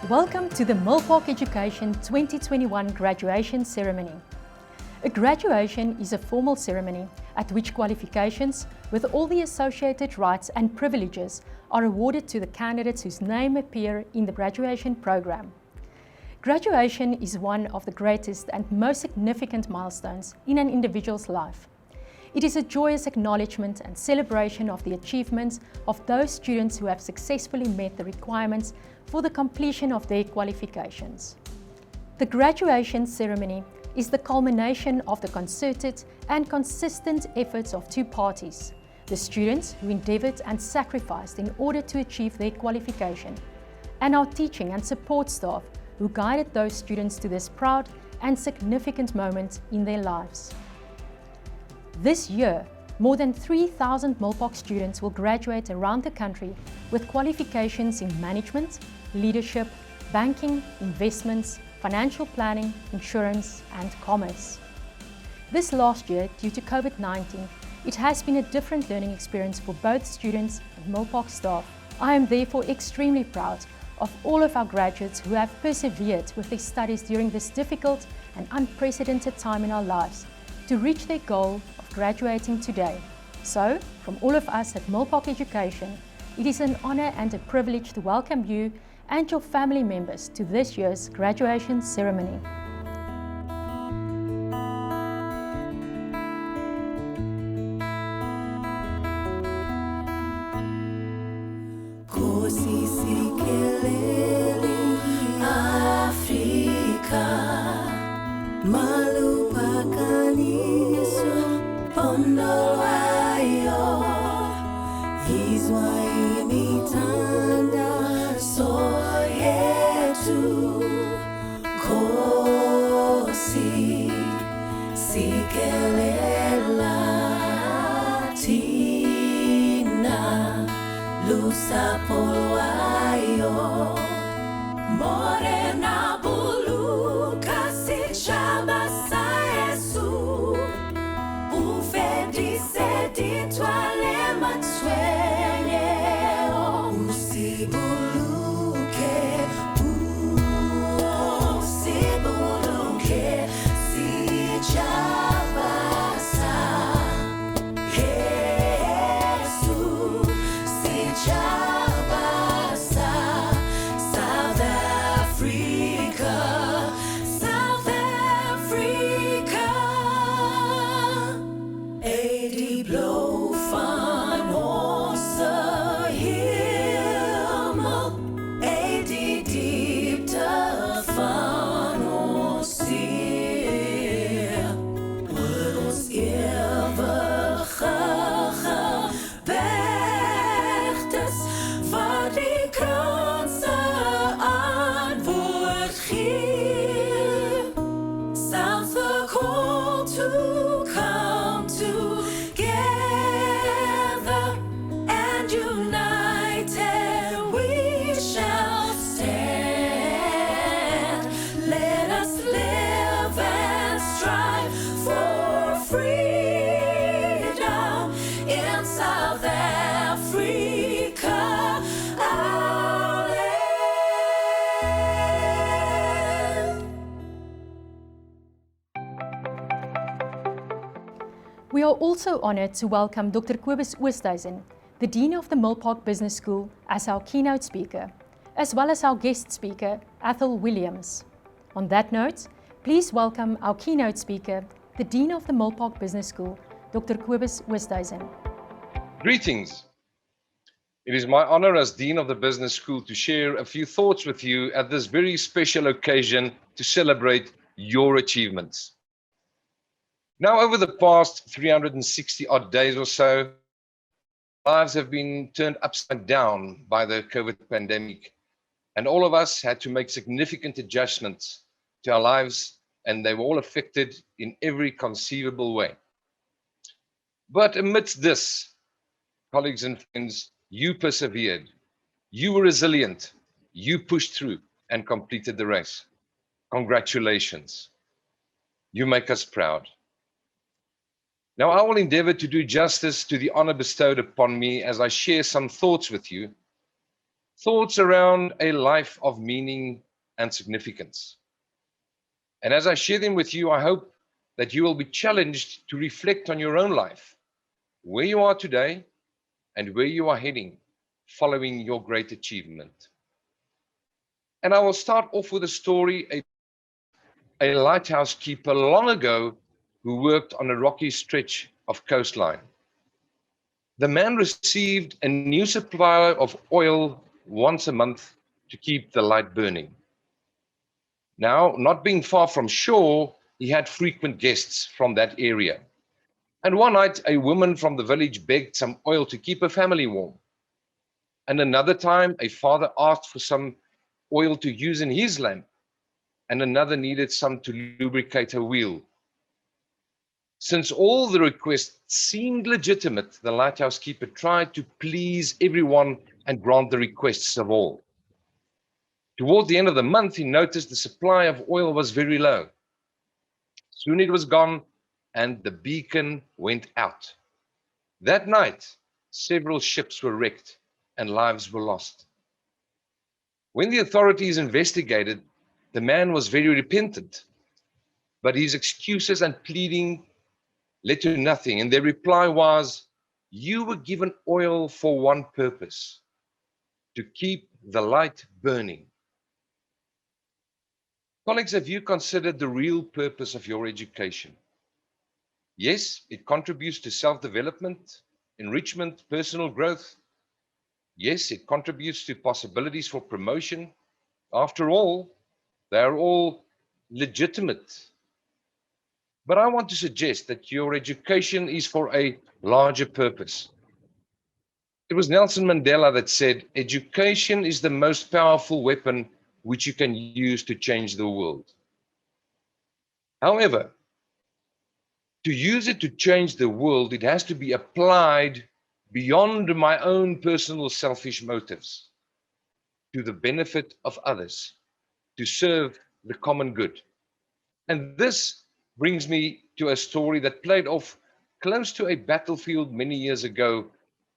Welcome to the Milpark Education 2021 graduation ceremony. A graduation is a formal ceremony at which qualifications, with all the associated rights and privileges, are awarded to the candidates whose name appear in the graduation program. Graduation is one of the greatest and most significant milestones in an individual's life. It is a joyous acknowledgement and celebration of the achievements of those students who have successfully met the requirements for the completion of their qualifications. The graduation ceremony is the culmination of the concerted and consistent efforts of two parties: the students who endeavoured and sacrificed in order to achieve their qualification, and our teaching and support staff who guided those students to this proud and significant moment in their lives. This year, more than 3,000 Milpark students will graduate around the country with qualifications in management, leadership, banking, investments, financial planning, insurance, and commerce. This last year, due to COVID-19, it has been a different learning experience for both students and Milpark staff. I am therefore extremely proud of all of our graduates who have persevered with their studies during this difficult and unprecedented time in our lives to reach their goal of graduating today. So, from all of us at Milpark Education, it is an honour and a privilege to welcome you and your family members to this year's graduation ceremony. We are also honoured to welcome Dr. Kobus Oosthuizen, the Dean of the Milpark Business School, as our keynote speaker, as well as our guest speaker, Athol Williams. On that note, please welcome our keynote speaker, the Dean of the Milpark Business School, Dr. Kobus Oosthuizen. Greetings. It is my honor as Dean of the Business School to share a few thoughts with you at this very special occasion to celebrate your achievements. Now, over the past 360 odd days or so, lives have been turned upside down by the COVID pandemic, and all of us had to make significant adjustments to our lives, and they were all affected in every conceivable way. But amidst this, colleagues and friends, you persevered, you were resilient, you pushed through and completed the race. Congratulations. You make us proud. Now, I will endeavor to do justice to the honor bestowed upon me as I share some thoughts with you. thoughts around a life of meaning and significance. And as I share them with you, I hope that you will be challenged to reflect on your own life, where you are today and where you are heading following your great achievement. And I will start off with a story, a lighthouse keeper long ago who worked on a rocky stretch of coastline. The man received a new supply of oil once a month to keep the light burning. Now, not being far from shore, he had frequent guests from that area. And one night, a woman from the village begged some oil to keep her family warm. And another time, a father asked for some oil to use in his lamp, and another needed some to lubricate her wheel. Since all the requests seemed legitimate, the lighthouse keeper tried to please everyone and grant the requests of all. Toward the end of the month, he noticed the supply of oil was very low. Soon it was gone, and the beacon went out. That night, several ships were wrecked and lives were lost. When the authorities investigated, the man was very repentant, but his excuses and pleading led to nothing, and their reply was, "You were given oil for one purpose, to keep the light burning." Colleagues, have you considered the real purpose of your education? Yes, it contributes to self-development, enrichment, personal growth. Yes, it contributes to possibilities for promotion. After all, they are all legitimate. But I want to suggest that your education is for a larger purpose. It was Nelson Mandela that said, "Education is the most powerful weapon which you can use to change the world." However, to use it to change the world, it has to be applied beyond my own personal selfish motives to the benefit of others, to serve the common good. And this brings me to a story that played off close to a battlefield many years ago,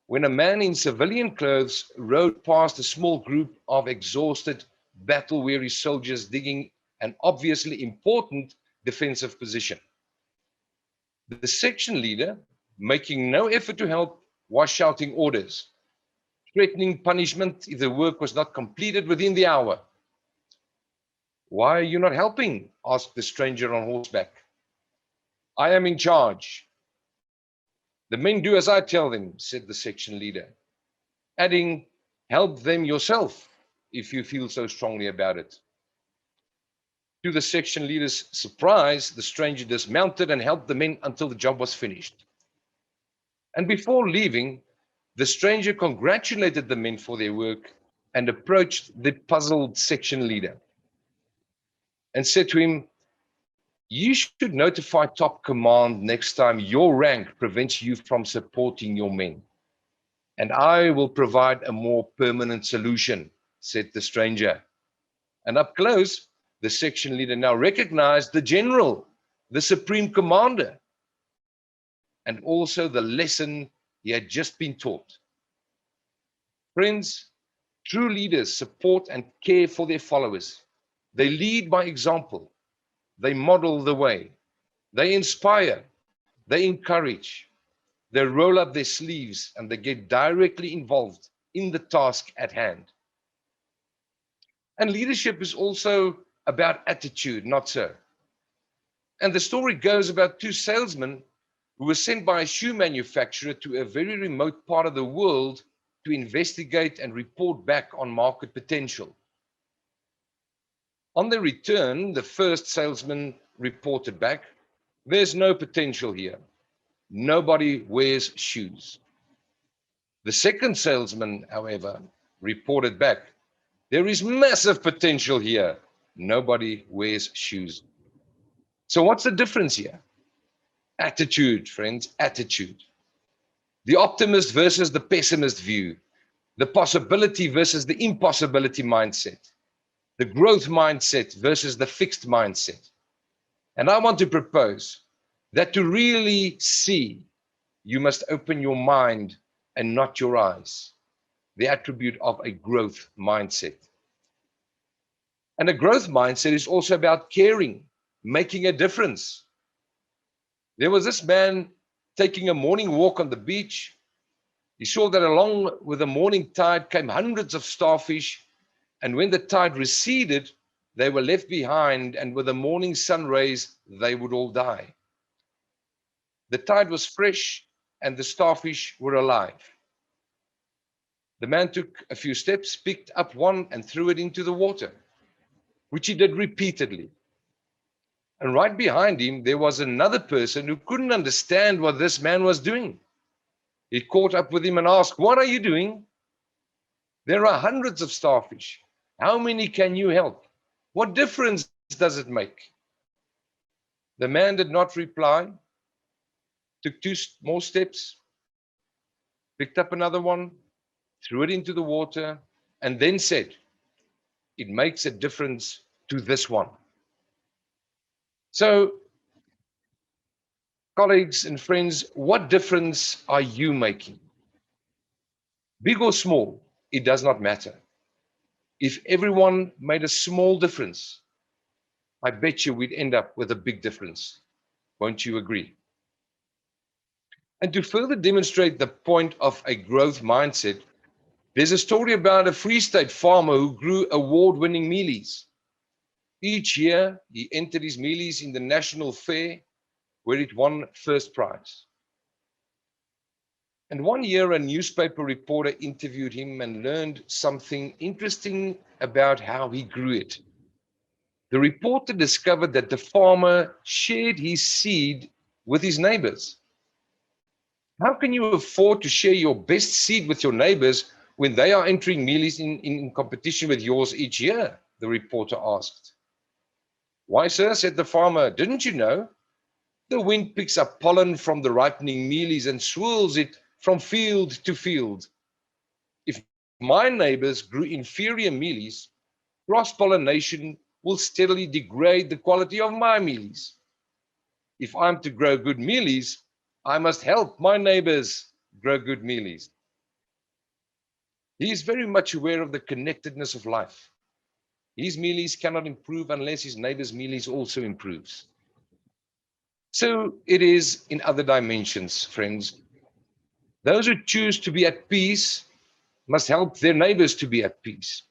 when a man in civilian clothes rode past a small group of exhausted, battle-weary soldiers digging an obviously important defensive position. The section leader, making no effort to help, was shouting orders, threatening punishment if the work was not completed within the hour. "Why are you not helping?" asked the stranger on horseback. "I am in charge." "The men do as I tell them," said the section leader, adding, "Help them yourself if you feel so strongly about it." To the section leader's surprise, the stranger dismounted and helped the men until the job was finished. And before leaving, the stranger congratulated the men for their work and approached the puzzled section leader and said to him, "You should notify top command next time your rank prevents you from supporting your men. And I will provide a more permanent solution," said the stranger. And up close, the section leader now recognized the general, the supreme commander, and also the lesson he had just been taught. Friends, true leaders support and care for their followers. They lead by example. They model the way. They inspire. They encourage. They roll up their sleeves and they get directly involved in the task at hand. And leadership is also about attitude, not so. And the story goes about two salesmen who were sent by a shoe manufacturer to a very remote part of the world to investigate and report back on market potential. On their return, the first salesman reported back, "There's no potential here. Nobody wears shoes." The second salesman, however, reported back, "There is massive potential here. Nobody wears shoes." So what's the difference here? Attitude, friends, attitude. The optimist versus the pessimist view. The possibility versus the impossibility mindset. The growth mindset versus the fixed mindset. And I want to propose that to really see, you must open your mind and not your eyes. the attribute of a growth mindset. And a growth mindset is also about caring, making a difference. There was this man taking a morning walk on the beach. He saw that along with the morning tide came hundreds of starfish, and when the tide receded, they were left behind, and with the morning sun rays, they would all die. The tide was fresh, and the starfish were alive. The man took a few steps, picked up one, and threw it into the water, which he did repeatedly. And right behind him, there was another person who couldn't understand what this man was doing. He caught up with him and asked, "What are you doing? There are hundreds of starfish. How many can you help? What difference does it make?" The man did not reply, took two more steps, picked up another one, threw it into the water, and then said, "It makes a difference to this one." So, colleagues and friends, what difference are you making? Big or small, it does not matter. If everyone made a small difference, I bet you we'd end up with a big difference. Won't you agree? And to further demonstrate the point of a growth mindset, there's a story about a Free State farmer who grew award-winning mealies. Each year, he entered his mealies in the national fair, where it won first prize. And one year, a newspaper reporter interviewed him and learned something interesting about how he grew it. The reporter discovered that the farmer shared his seed with his neighbors. How can you afford to share your best seed with your neighbors when they are entering mealies in competition with yours each year? The reporter asked. "Why, sir," said the farmer, "didn't you know? The wind picks up pollen from the ripening mealies and swirls it from field to field. If my neighbors grew inferior mealies, cross-pollination will steadily degrade the quality of my mealies. If I'm to grow good mealies, I must help my neighbors grow good mealies." He is very much aware of the connectedness of life. His mealies cannot improve unless his neighbor's mealies also improves. So it is in other dimensions, friends. Those who choose to be at peace must help their neighbors to be at peace.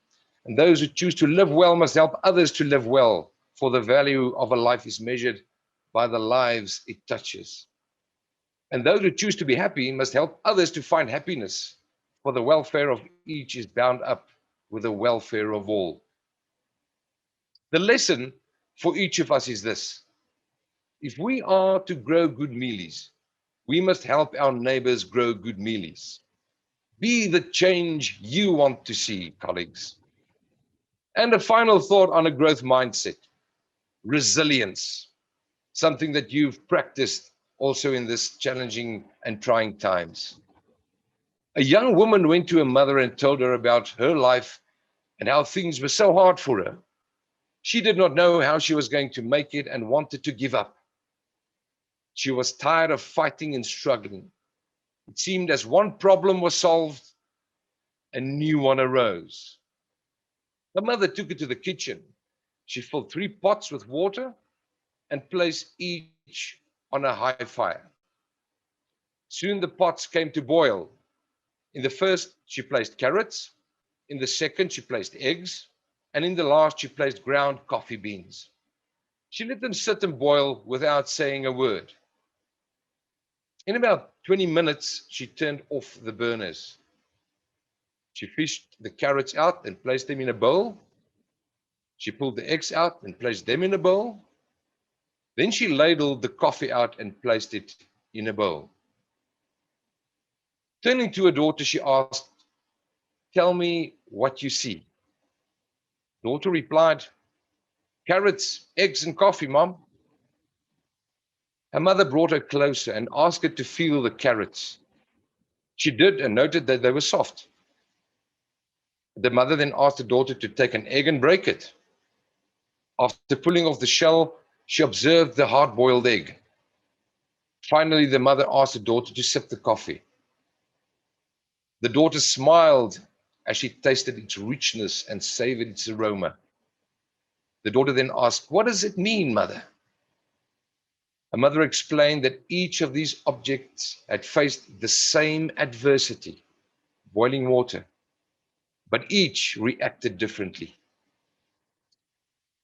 And those who choose to live well must help others to live well, for the value of a life is measured by the lives it touches. And those who choose to be happy must help others to find happiness, for the welfare of each is bound up with the welfare of all. The lesson for each of us is this: if we are to grow good mealies, we must help our neighbors grow good mealies. Be the change you want to see, colleagues. And a final thought on a growth mindset: resilience, something that you've practiced also in this challenging and trying times. A young woman went to her mother and told her about her life and how things were so hard for her. She did not know how she was going to make it and wanted to give up. She was tired of fighting and struggling. It seemed as one problem was solved, a new one arose. Her mother took her to the kitchen. She filled 3 pots with water and placed each on a high fire. Soon the pots came to boil. In the first, she placed carrots. In the second, she placed eggs. And in the last, she placed ground coffee beans. She let them sit and boil without saying a word. In about 20 minutes, she turned off the burners. She fished the carrots out and placed them in a bowl. She pulled the eggs out and placed them in a bowl. Then she ladled the coffee out and placed it in a bowl. Turning to her daughter, she asked, "Tell me what you see." Daughter replied, "Carrots, eggs, and coffee, Mom." Her mother brought her closer and asked her to feel the carrots. She did and noted that they were soft. The mother then asked the daughter to take an egg and break it. After pulling off the shell, she observed the hard-boiled egg. Finally, the mother asked the daughter to sip the coffee. The daughter smiled as she tasted its richness and savored its aroma. The daughter then asked, "What does it mean, mother?" Her mother explained that each of these objects had faced the same adversity, boiling water, but each reacted differently.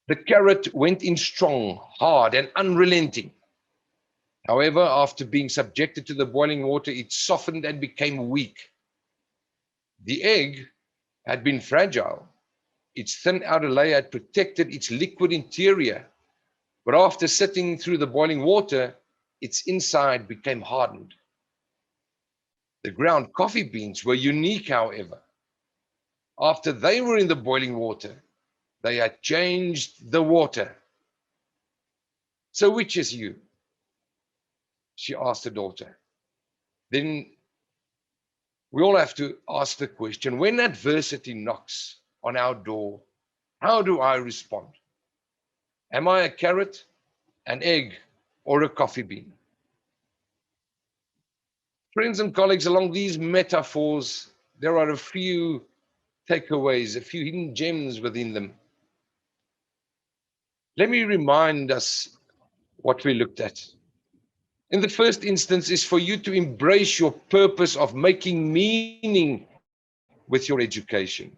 The carrot went in strong, hard, and unrelenting. However, after being subjected to the boiling water, it softened and became weak. The egg had been fragile. Its thin outer layer had protected its liquid interior, but after sitting through the boiling water, its inside became hardened. The ground coffee beans were unique, however. After they were in the boiling water, they had changed the water. "So which is you?" she asked her daughter. Then we all have to ask the question, when adversity knocks on our door, how do I respond? Am I a carrot, an egg, or a coffee bean? Friends and colleagues, along these metaphors, there are a few takeaways, a few hidden gems within them. Let me remind us what we looked at. In the first instance is for you to embrace your purpose of making meaning with your education.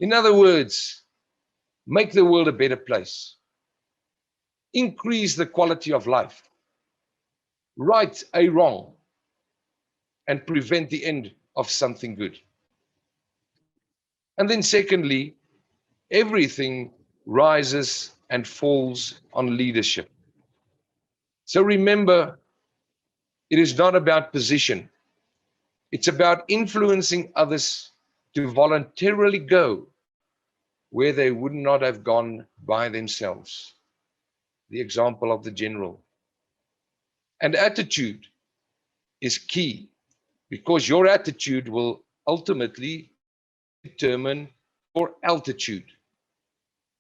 In other words, make the world a better place. Increase the quality of life. Right a wrong and prevent the end of something good. And then secondly, everything rises and falls on leadership. So remember, it is not about position. It's about influencing others to voluntarily go where they would not have gone by themselves. The example of the general. And attitude is key, because your attitude will ultimately determine your altitude.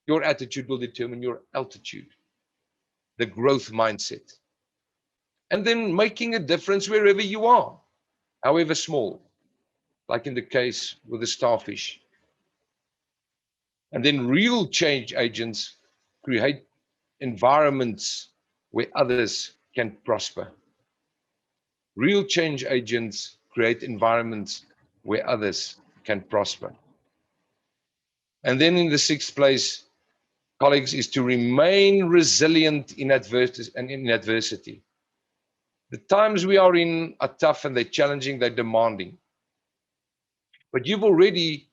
Your attitude will determine your altitude, the growth mindset. And then making a difference wherever you are, however small, like in the case with the starfish. And then real change agents create environments where others can prosper. Real change agents create environments where others can prosper. And then in the sixth place, colleagues, is to remain resilient in adversity. The times we are in are tough and they're challenging, they're demanding. But you've already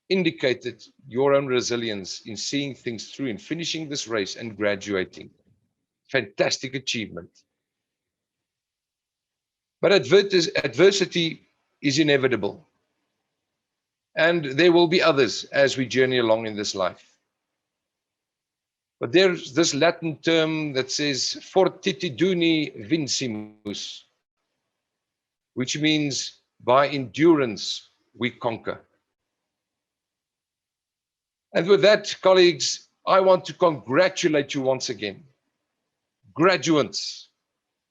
indicated your own resilience in seeing things through, in finishing this race and graduating. Fantastic achievement. But adversity is inevitable. And there will be others as we journey along in this life. But there's this Latin term that says fortitudini vincimus, which means by endurance we conquer. And with that, colleagues, I want to congratulate you once again. Graduates,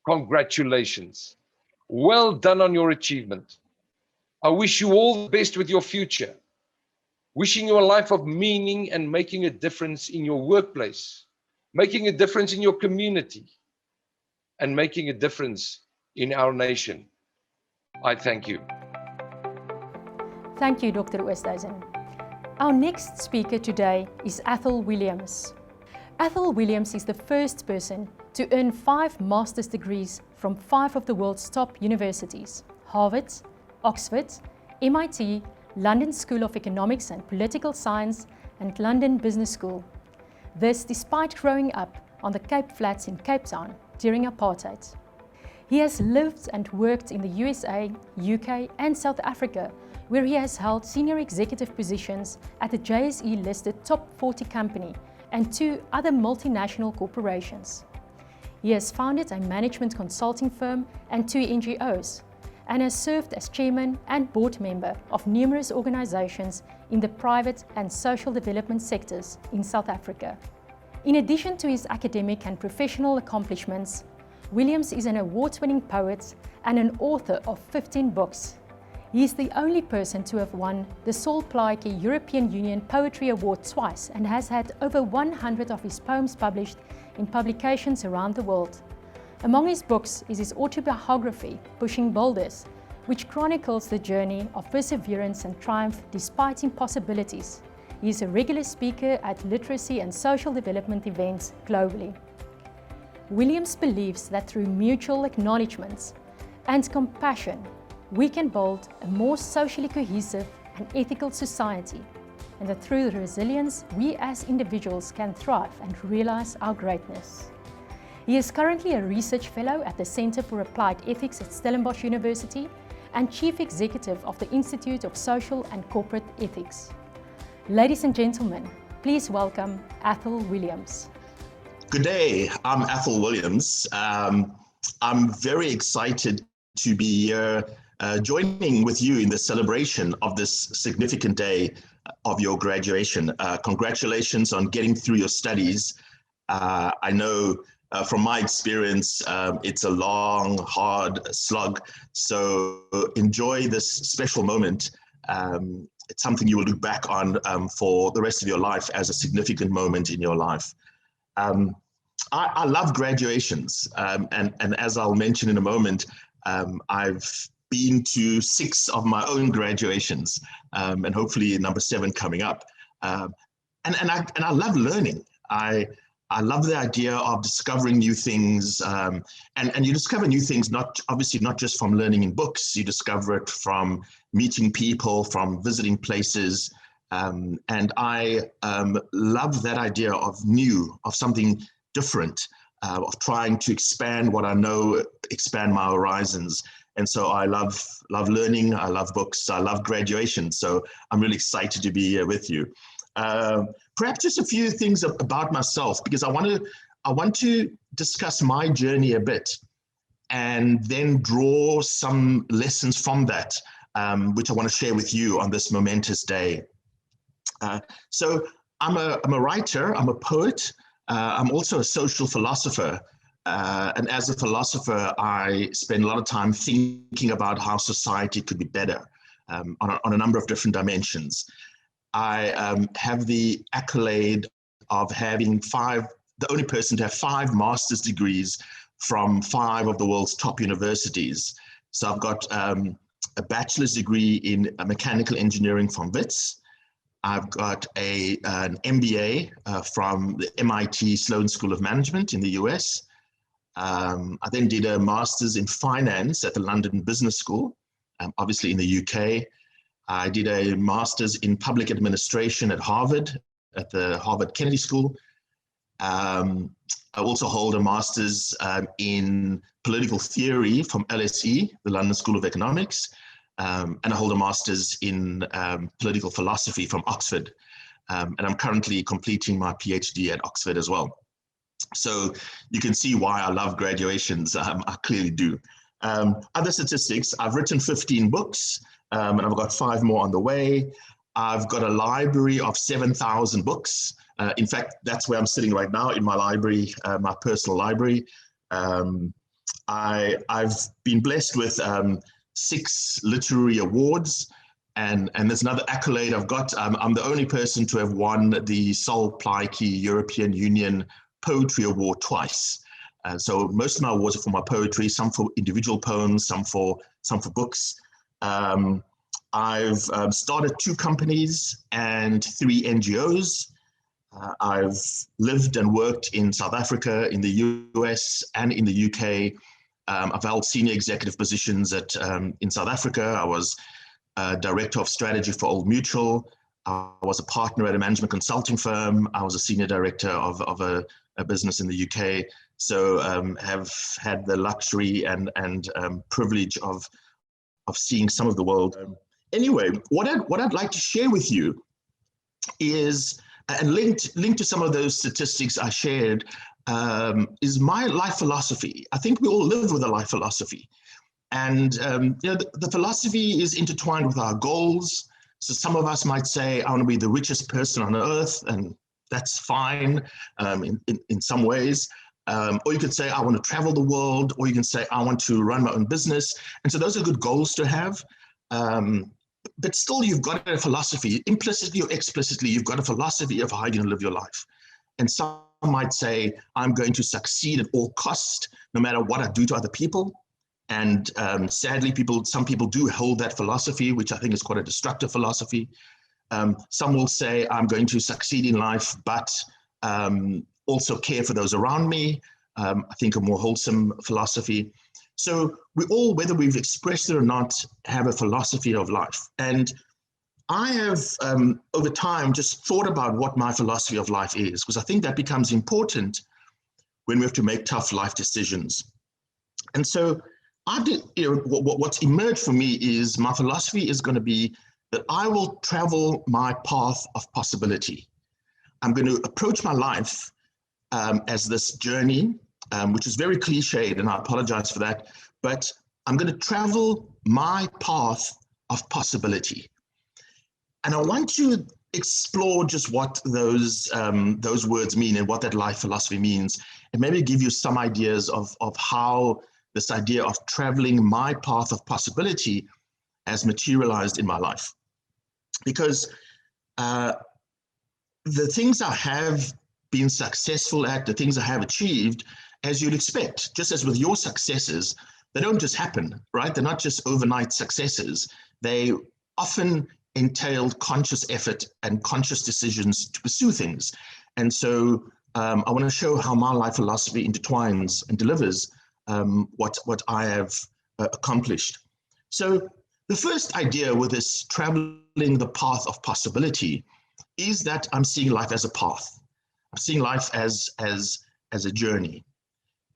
congratulations. Well done on your achievement. I wish you all the best with your future. Wishing you a life of meaning and making a difference in your workplace, making a difference in your community, and making a difference in our nation. I thank you. Thank you, Dr. Oosthuizen. Our next speaker today is Athol Williams. Athol Williams is the first person to earn 5 master's degrees from 5 of the world's top universities: Harvard, Oxford, MIT, London School of Economics and Political Science, and London Business School. This despite growing up on the Cape Flats in Cape Town during apartheid. He has lived and worked in the USA, UK and South Africa, where he has held senior executive positions at the JSE-listed top 40 company and 2 other multinational corporations. He has founded a management consulting firm and 2 NGOs, and has served as chairman and board member of numerous organizations in the private and social development sectors in South Africa. In addition to his academic and professional accomplishments, Williams is an award-winning poet and an author of 15 books. He is the only person to have won the Saul Plaatje European Union Poetry Award twice and has had over 100 of his poems published in publications around the world. Among his books is his autobiography, Pushing Boulders, which chronicles the journey of perseverance and triumph despite impossibilities. He is a regular speaker at literacy and social development events globally. Williams believes that through mutual acknowledgements and compassion, we can build a more socially cohesive and ethical society, and that through resilience, we as individuals can thrive and realize our greatness. He is currently a research fellow at the Center for Applied Ethics at Stellenbosch University and Chief Executive of the Institute of Social and Corporate Ethics. Ladies and gentlemen, please welcome Athol Williams. Good day, I'm Athol Williams. I'm very excited to be here joining with you in the celebration of this significant day of your graduation. Congratulations on getting through your studies. I know from my experience, it's a long, hard slug. So enjoy this special moment. It's something you will look back on for the rest of your life as a significant moment in your life. I love graduations. And as I'll mention in a moment, I've been to 6 of my own graduations, and hopefully number 7 coming up. And I love learning. I love the idea of discovering new things, and you discover new things obviously not just from learning in books. You discover it from meeting people, from visiting places, and I love that idea of new, of something different, of trying to expand what I know, expand my horizons. And so I love learning, I love books, I love graduation. So I'm really excited to be here with you. Perhaps just a few things about myself, because I want to discuss my journey a bit and then draw some lessons from that, which I want to share with you on this momentous day. So I'm a writer, I'm a poet, I'm also a social philosopher. And as a philosopher, I spend a lot of time thinking about how society could be better on a number of different dimensions. I have the accolade of having the only person to have 5 master's degrees from 5 of the world's top universities. So I've got a bachelor's degree in mechanical engineering from WITS. I've got an MBA from the MIT Sloan School of Management in the US. I then did a master's in finance at the London Business School, obviously in the UK. I did a master's in public administration at Harvard, at the Harvard Kennedy School. I also hold a master's in political theory from LSE, the London School of Economics. And I hold a master's in political philosophy from Oxford. And I'm currently completing my PhD at Oxford as well. So you can see why I love graduations. I clearly do. Other statistics, I've written 15 books, and I've got 5 more on the way. I've got a library of 7,000 books. In fact, that's where I'm sitting right now, in my library, my personal library. I've been blessed with 6 literary awards, and there's another accolade I've got. I'm the only person to have won the Saul Plaatje European Union Poetry Award twice. So most of my awards are for my poetry, some for individual poems, some for books. I've started 2 companies and 3 NGOs. I've lived and worked in South Africa, in the US, and in the UK. I've held senior executive positions in South Africa. I was director of strategy for Old Mutual. I was a partner at a management consulting firm. I was a senior director of a business in the UK. So have had the luxury and privilege of seeing some of the world. Anyway, what I'd like to share with you is, and linked to some of those statistics I shared, is my life philosophy. I think we all live with a life philosophy. And the philosophy is intertwined with our goals. So some of us might say, I want to be the richest person on earth, and that's fine in some ways. Or you could say, I want to travel the world, or you can say, I want to run my own business. And so those are good goals to have. But still, you've got a philosophy, implicitly or explicitly, you've got a philosophy of how you're going to live your life. And some might say, I'm going to succeed at all costs, no matter what I do to other people. And sadly, some people do hold that philosophy, which I think is quite a destructive philosophy. Some will say, I'm going to succeed in life, but also care for those around me. I think a more wholesome philosophy. So we all, whether we've expressed it or not, have a philosophy of life. And I have, over time, just thought about what my philosophy of life is, because I think that becomes important when we have to make tough life decisions. And so what's emerged for me is my philosophy is going to be that I will travel my path of possibility. I'm going to approach my life as this journey, which is very cliched, and I apologize for that, but I'm going to travel my path of possibility. And I want to explore just what those words mean and what that life philosophy means, and maybe give you some ideas of how this idea of traveling my path of possibility has materialized in my life. Because the things I have been successful at, the things I have achieved, as you'd expect, just as with your successes, they don't just happen, right? They're not just overnight successes. They often entailed conscious effort and conscious decisions to pursue things. And so I want to show how my life philosophy intertwines and delivers what I have accomplished. So the first idea with this traveling the path of possibility is that I'm seeing life as a path. I'm seeing life as a journey.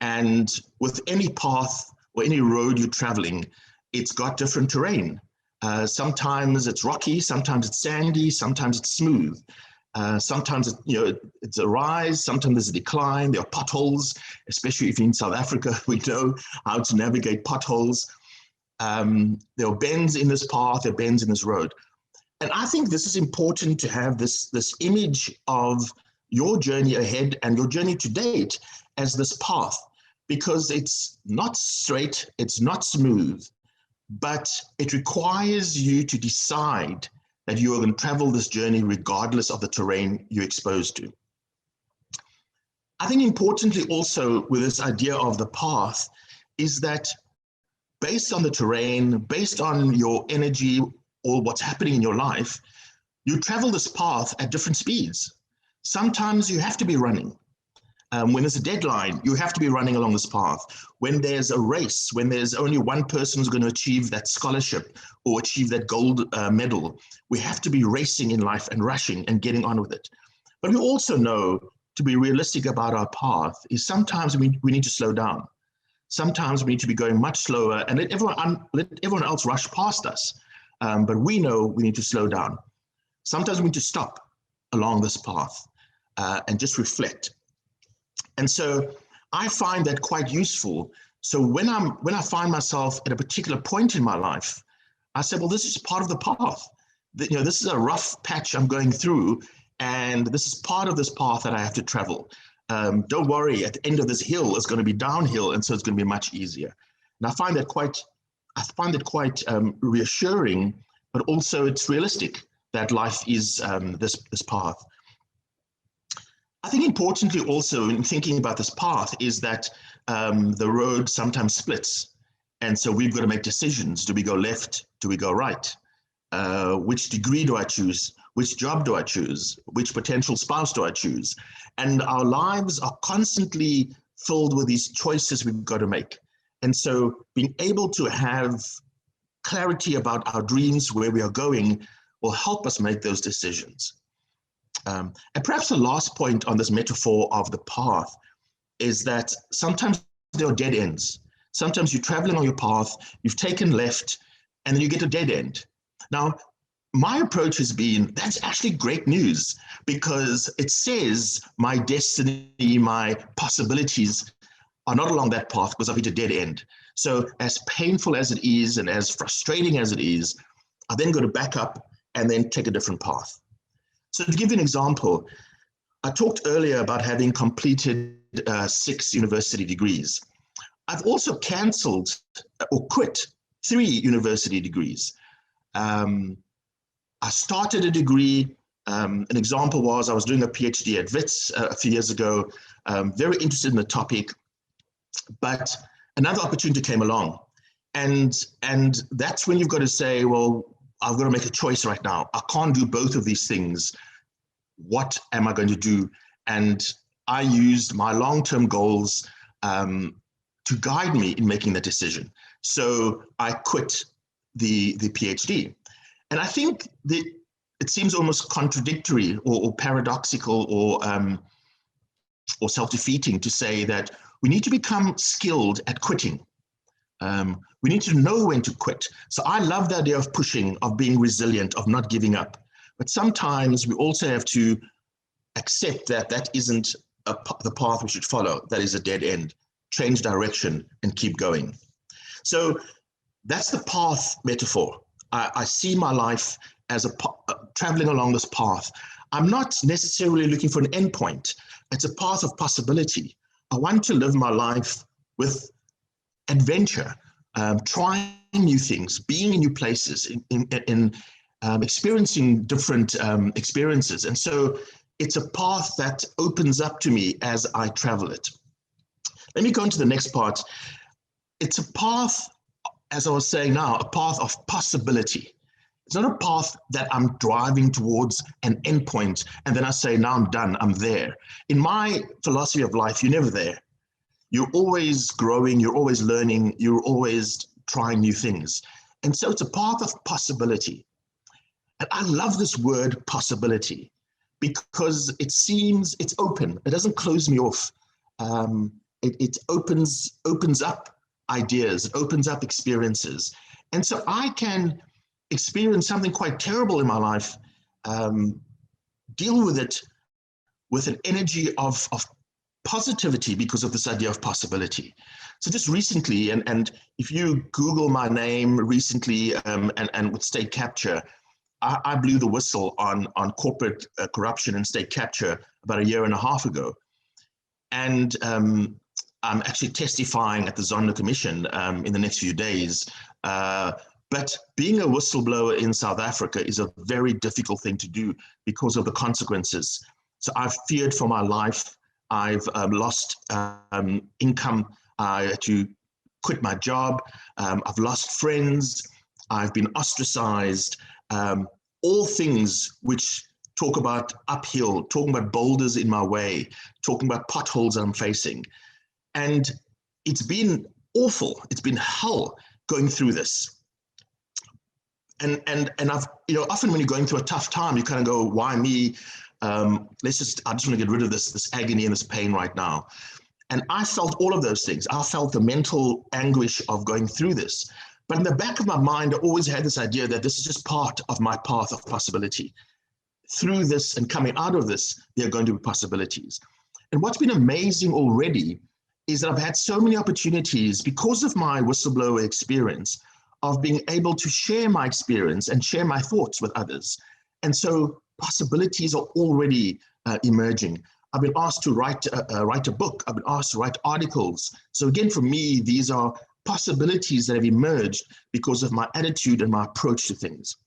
And with any path or any road you're traveling, it's got different terrain. Sometimes it's rocky, sometimes it's sandy, sometimes it's smooth. Sometimes it's a rise, sometimes there's a decline. There are potholes, especially if you're in South Africa, we know how to navigate potholes. There are bends in this path, there are bends in this road. And I think this is important to have this image of your journey ahead and your journey to date as this path, because it's not straight, it's not smooth, but it requires you to decide that you are going to travel this journey regardless of the terrain you're exposed to. I think importantly also with this idea of the path is that based on the terrain, based on your energy or what's happening in your life, you travel this path at different speeds. Sometimes you have to be running. When there's a deadline, you have to be running along this path. When there's a race, when there's only one person who's going to achieve that scholarship or achieve that gold medal, we have to be racing in life and rushing and getting on with it. But we also know, to be realistic about our path, is sometimes we need to slow down. Sometimes we need to be going much slower and let everyone else rush past us. But we know we need to slow down. Sometimes we need to stop along this path and just reflect. And so I find that quite useful. So when I find myself at a particular point in my life, I say, well, this is part of the path. This is a rough patch I'm going through, and this is part of this path that I have to travel. Don't worry, at the end of this hill, it's going to be downhill, and so it's going to be much easier. And I find that quite reassuring, but also it's realistic that life is this path. I think importantly also in thinking about this path is that the road sometimes splits. And so we've got to make decisions. Do we go left? Do we go right? Which degree do I choose? Which job do I choose? Which potential spouse do I choose? And our lives are constantly filled with these choices we've got to make. And so being able to have clarity about our dreams, where we are going, will help us make those decisions. And perhaps the last point on this metaphor of the path is that sometimes there are dead ends. Sometimes you're traveling on your path, you've taken left, and then you get a dead end. Now, my approach has been, that's actually great news, because it says my destiny, my possibilities are not along that path because I've hit a dead end. So as painful as it is and as frustrating as it is, I then got to back up and then take a different path. So to give you an example, I talked earlier about having completed 6 university degrees. I've also canceled or quit 3 university degrees. I started a degree. An example was I was doing a PhD at WITS a few years ago, very interested in the topic, but another opportunity came along. And that's when you've got to say, well, I've got to make a choice right now. I can't do both of these things. What am I going to do? And I used my long-term goals to guide me in making that decision. So I quit the PhD. And I think that it seems almost contradictory or paradoxical or self-defeating to say that we need to become skilled at quitting. We need to know when to quit. So I love the idea of pushing, of being resilient, of not giving up. But sometimes we also have to accept that that isn't the path we should follow. That is a dead end. Change direction and keep going. So that's the path metaphor. I see my life as traveling along this path. I'm not necessarily looking for an endpoint. It's a path of possibility. I want to live my life with adventure, trying new things, being in new places, experiencing different experiences. And so it's a path that opens up to me as I travel it. Let me go into the next part. It's a path, as I was saying now, a path of possibility. It's not a path that I'm driving towards an endpoint and then I say, now I'm done, I'm there. In my philosophy of life, you're never there. You're always growing, you're always learning, you're always trying new things. And so it's a path of possibility. And I love this word possibility because it seems it's open. It doesn't close me off. It opens up ideas, it opens up experiences. And so I can experience something quite terrible in my life, deal with it with an energy of positivity because of this idea of possibility. So just recently, and if you Google my name recently and with state capture, I blew the whistle on corporate corruption and state capture about 1.5 years ago. And I'm actually testifying at the Zondo Commission in the next few days. But being a whistleblower in South Africa is a very difficult thing to do because of the consequences. So I've feared for my life. I've lost income. I had to quit my job. I've lost friends. I've been ostracized. All things which talk about uphill, talking about boulders in my way, talking about potholes I'm facing. And it's been awful. It's been hell going through this. And I've, often when you're going through a tough time, you kind of go, why me? I just want to get rid of this agony and this pain right now. And I felt all of those things. I felt the mental anguish of going through this. But in the back of my mind, I always had this idea that this is just part of my path of possibility. Through this and coming out of this, there are going to be possibilities. And what's been amazing already is that I've had so many opportunities because of my whistleblower experience of being able to share my experience and share my thoughts with others. And so possibilities are already emerging. I've been asked to write a book. I've been asked to write articles. So again, for me, these are possibilities that have emerged because of my attitude and my approach to things.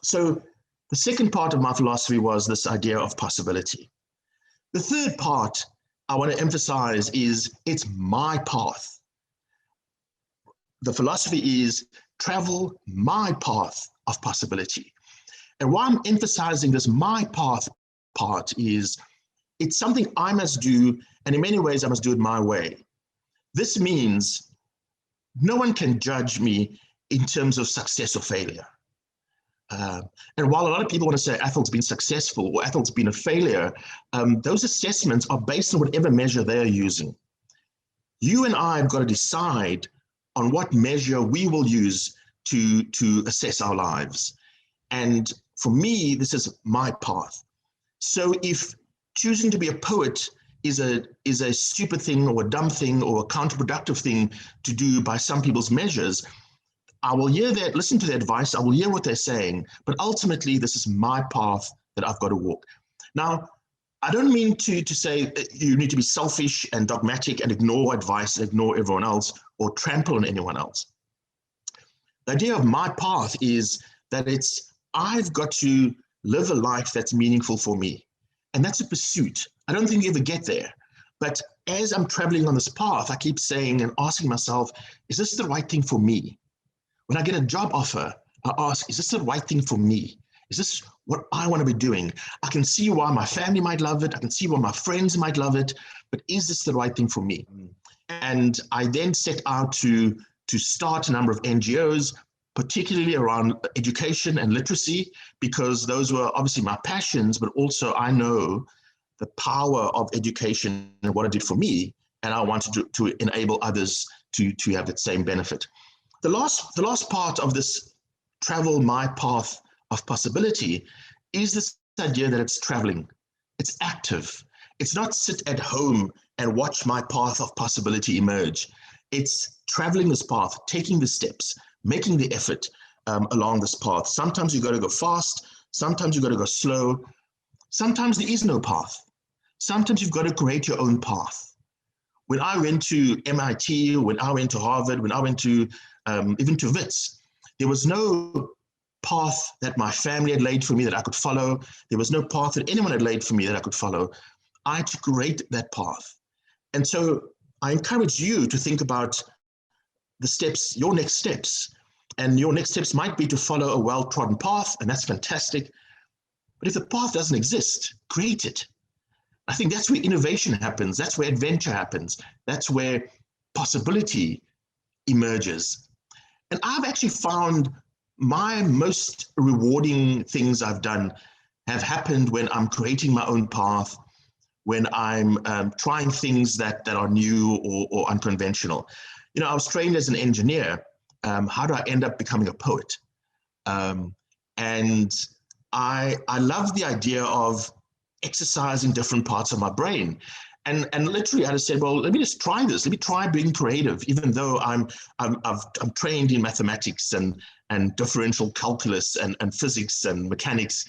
So the second part of my philosophy was this idea of possibility. The third part I want to emphasize is it's my path. The philosophy is travel my path of possibility. And why I'm emphasizing this my path part is it's something I must do, and in many ways I must do it my way. This means no one can judge me in terms of success or failure. And while a lot of people want to say Athol's been successful or Athol's been a failure, those assessments are based on whatever measure they're using. You and I have got to decide on what measure we will use to assess our lives. And for me, this is my path. So if choosing to be a poet is a stupid thing or a dumb thing or a counterproductive thing to do by some people's measures, I will hear that, listen to their advice, I will hear what they're saying, but ultimately this is my path that I've got to walk. Now, I don't mean to say you need to be selfish and dogmatic and ignore advice, ignore everyone else, or trample on anyone else. The idea of my path is that I've got to live a life that's meaningful for me. And that's a pursuit. I don't think you ever get there. But as I'm traveling on this path, I keep saying and asking myself, is this the right thing for me? When I get a job offer, I ask, is this the right thing for me? Is this what I want to be doing? I can see why my family might love it. I can see why my friends might love it. But is this the right thing for me? And I then set out to start a number of NGOs, particularly around education and literacy, because those were obviously my passions, but also I know the power of education and what it did for me, and I wanted to enable others to have that same benefit. The last part of this travel my path of possibility is this idea that it's traveling, it's active. It's not sit at home and watch my path of possibility emerge. It's traveling this path, taking the steps, making the effort along this path. Sometimes you got to go fast, sometimes you got to go slow, sometimes there is no path. Sometimes you've got to create your own path. When I went to MIT, when I went to Harvard, when I went to even to WITS, there was no path that my family had laid for me that I could follow. There was no path that anyone had laid for me that I could follow. I had to create that path. And so I encourage you to think about the steps, your next steps. And your next steps might be to follow a well-trodden path, and that's fantastic. But if the path doesn't exist, create it. I think that's where innovation happens. That's where adventure happens. That's where possibility emerges. And I've actually found my most rewarding things I've done have happened when I'm creating my own path, when I'm trying things that are new or unconventional. You know, I was trained as an engineer. How do I end up becoming a poet? And I love the idea of exercising different parts of my brain. And literally I just said, well, let me just try this. Let me try being creative, even though I'm trained in mathematics and differential calculus and physics and mechanics.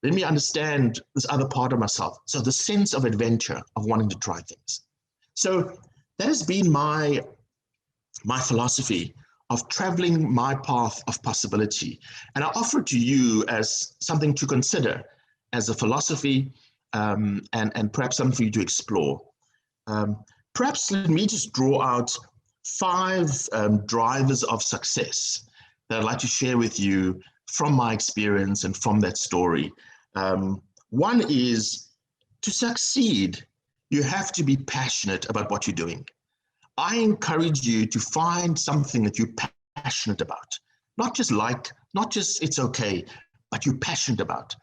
Let me understand this other part of myself. So the sense of adventure, of wanting to try things. So that has been my philosophy of traveling my path of possibility. And I offer it to you as something to consider, as a philosophy, and perhaps something for you to explore. Perhaps let me just draw out 5 drivers of success that I'd like to share with you from my experience and from that story. One is, to succeed, you have to be passionate about what you're doing. I encourage you to find something that you're passionate about, not just it's okay, but you're passionate about.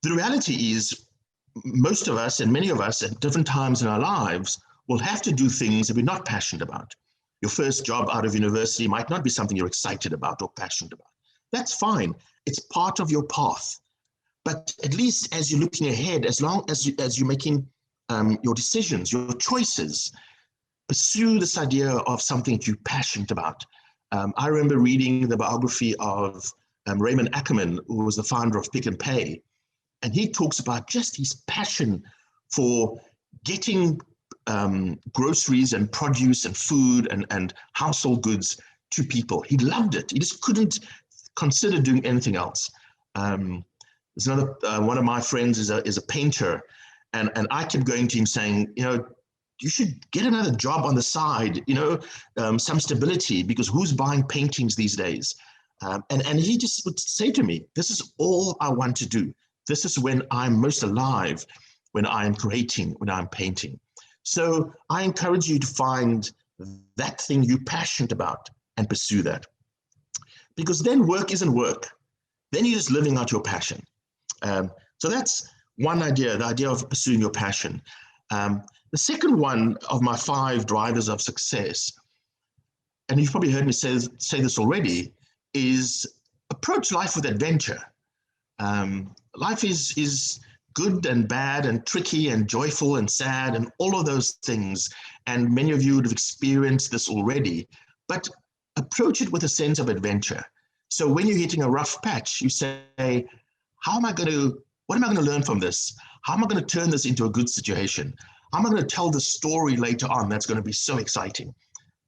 The reality is, most of us and many of us at different times in our lives will have to do things that we're not passionate about. Your first job out of university might not be something you're excited about or passionate about. That's fine. It's part of your path. But at least as you're looking ahead, as long as you're making your decisions, your choices, pursue this idea of something that you're passionate about. I remember reading the biography of Raymond Ackerman, who was the founder of Pick and Pay. And he talks about just his passion for getting groceries and produce and food and household goods to people. He loved it. He just couldn't consider doing anything else. There's another one of my friends is a painter, and I kept going to him saying, you know, you should get another job on the side, you know, some stability, because who's buying paintings these days? And he just would say to me, this is all I want to do. This is when I'm most alive, when I'm creating, when I'm painting. So I encourage you to find that thing you're passionate about and pursue that. Because then work isn't work. Then you're just living out your passion. So that's one idea, the idea of pursuing your passion. The second one of my 5 drivers of success, and you've probably heard me say this already, is approach life with adventure. Life is good and bad and tricky and joyful and sad and all of those things. And many of you would have experienced this already, but approach it with a sense of adventure. So when you're hitting a rough patch, you say, what am I going to learn from this? How am I going to turn this into a good situation? How am I going to tell the story later on that's going to be so exciting?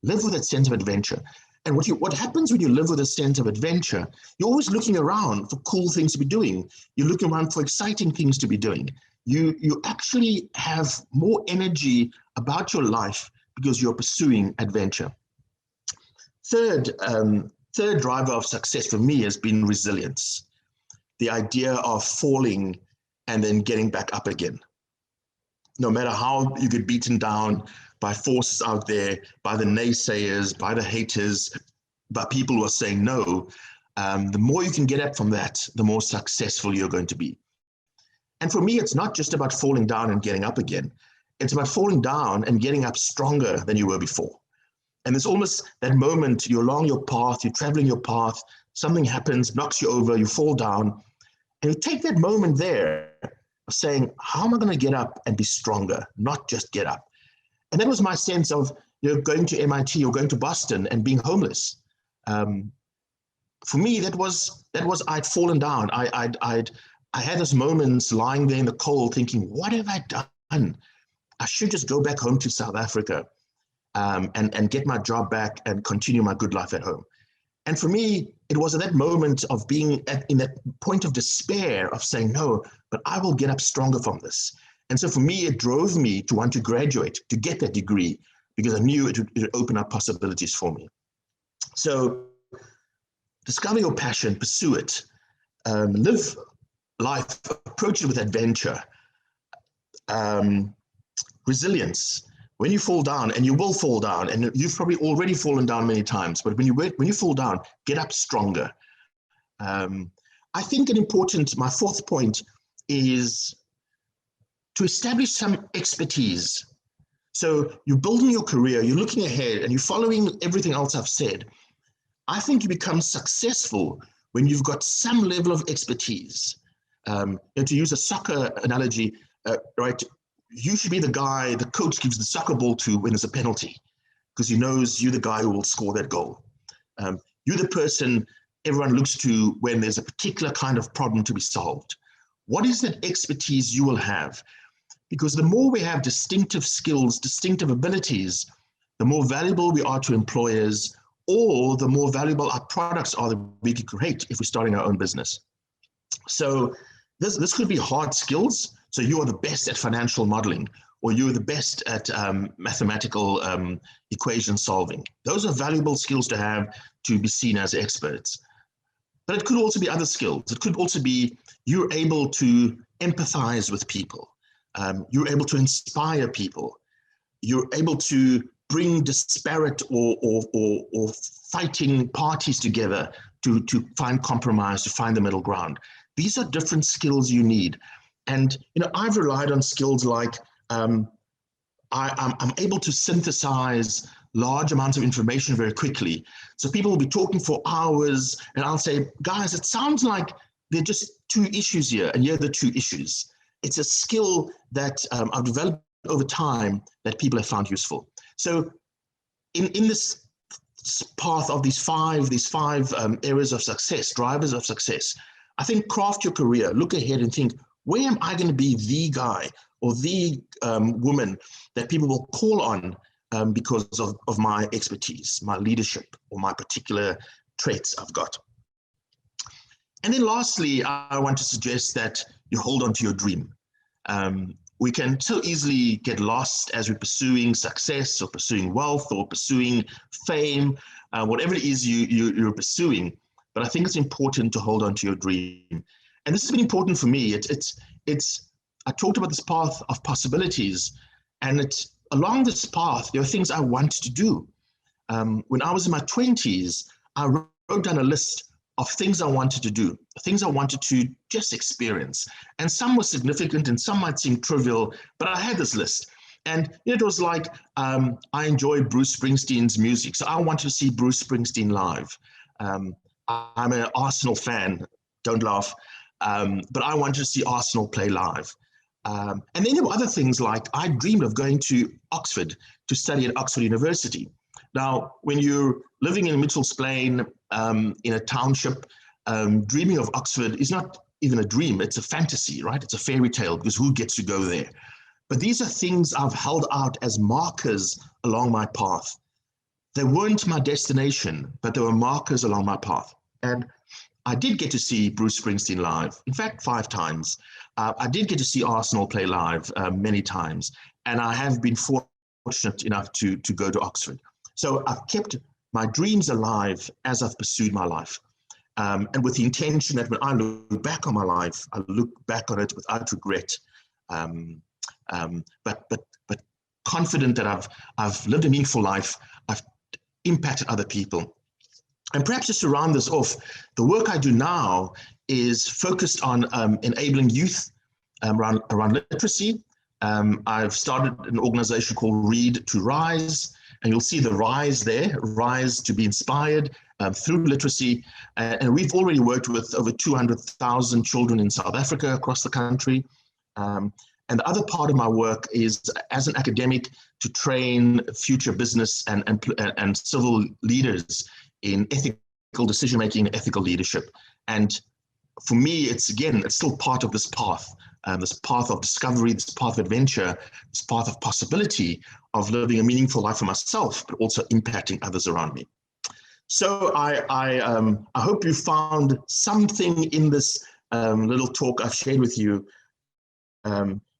Live with that sense of adventure. And what happens when you live with a sense of adventure, you're always looking around for cool things to be doing. You're looking around for exciting things to be doing. You actually have more energy about your life because you're pursuing adventure. Third driver of success for me has been resilience. The idea of falling and then getting back up again. No matter how you get beaten down by forces out there, by the naysayers, by the haters, by people who are saying no, the more you can get up from that, the more successful you're going to be. And for me, it's not just about falling down and getting up again. It's about falling down and getting up stronger than you were before. And there's almost that moment, you're along your path, you're traveling your path, something happens, knocks you over, you fall down, and you take that moment there of saying, how am I going to get up and be stronger, not just get up? And that was my sense of going to MIT or going to Boston and being homeless. For me, that was I'd fallen down. I had those moments lying there in the cold thinking, what have I done? I should just go back home to South Africa and get my job back and continue my good life at home. And for me, it was at that moment of being in that point of despair of saying, no, but I will get up stronger from this. And so for me, it drove me to want to graduate, to get that degree, because I knew it would open up possibilities for me. So discover your passion, pursue it, live life, approach it with adventure, resilience. When you fall down, and you will fall down, and you've probably already fallen down many times, but when you fall down, get up stronger. I think my fourth point is to establish some expertise. So you're building your career, you're looking ahead, and you're following everything else I've said. I think you become successful when you've got some level of expertise. And to use a soccer analogy, right? You should be the guy the coach gives the soccer ball to when there's a penalty, because he knows you're the guy who will score that goal. You're the person everyone looks to when there's a particular kind of problem to be solved. What is that expertise you will have? Because the more we have distinctive skills, distinctive abilities, the more valuable we are to employers, or the more valuable our products are that we can create if we're starting our own business. So this could be hard skills. So you are the best at financial modeling, or you're the best at mathematical equation solving. Those are valuable skills to have to be seen as experts. But it could also be other skills. It could also be you're able to empathize with people. You're able to inspire people. You're able to bring disparate or fighting parties together to find compromise, to find the middle ground. These are different skills you need. And I've relied on skills like I'm able to synthesize large amounts of information very quickly. So people will be talking for hours, and I'll say, guys, it sounds like there are just two issues here, and here are the two issues. It's a skill that I've developed over time that people have found useful. So in this path of these five areas of success, drivers of success, I think craft your career, look ahead and think, where am I going to be the guy or the woman that people will call on because of my expertise, my leadership, or my particular traits I've got? And then lastly, I want to suggest that you hold on to your dream. We can so easily get lost as we're pursuing success or pursuing wealth or pursuing fame, whatever it is you're pursuing. But I think it's important to hold on to your dream. And this has been important for me. I talked about this path of possibilities, and along this path, there are things I want to do. When I was in my 20s, I wrote down a list of things I wanted to do, things I wanted to just experience. And some were significant and some might seem trivial, but I had this list. And it was like, I enjoy Bruce Springsteen's music. So I wanted to see Bruce Springsteen live. I'm an Arsenal fan, don't laugh. But I wanted to see Arsenal play live. And then there were other things like I dreamed of going to Oxford to study at Oxford University. Now, when you're living in Mitchell's Plain, in a township, dreaming of Oxford is not even a dream, it's a fantasy, right? It's a fairy tale, because who gets to go there? But these are things I've held out as markers along my path. They weren't my destination, but they were markers along my path. And I did get to see Bruce Springsteen live, in fact, 5 times. I did get to see Arsenal play live many times, and I have been fortunate enough to go to Oxford. So I've kept my dreams alive as I've pursued my life, and with the intention that when I look back on my life, I look back on it without regret, but confident that I've lived a meaningful life, I've impacted other people. And perhaps just to round this off, the work I do now is focused on enabling youth around literacy. I've started an organization called Read to Rise, and you'll see the rise there, rise to be inspired through literacy. And we've already worked with over 200,000 children in South Africa, across the country. And the other part of my work is, as an academic, to train future business and civil leaders in ethical decision-making and ethical leadership. And for me, it's still part of this path of discovery, this path of adventure, this path of possibility of living a meaningful life for myself, but also impacting others around me. So I hope you found something in this little talk I've shared with you.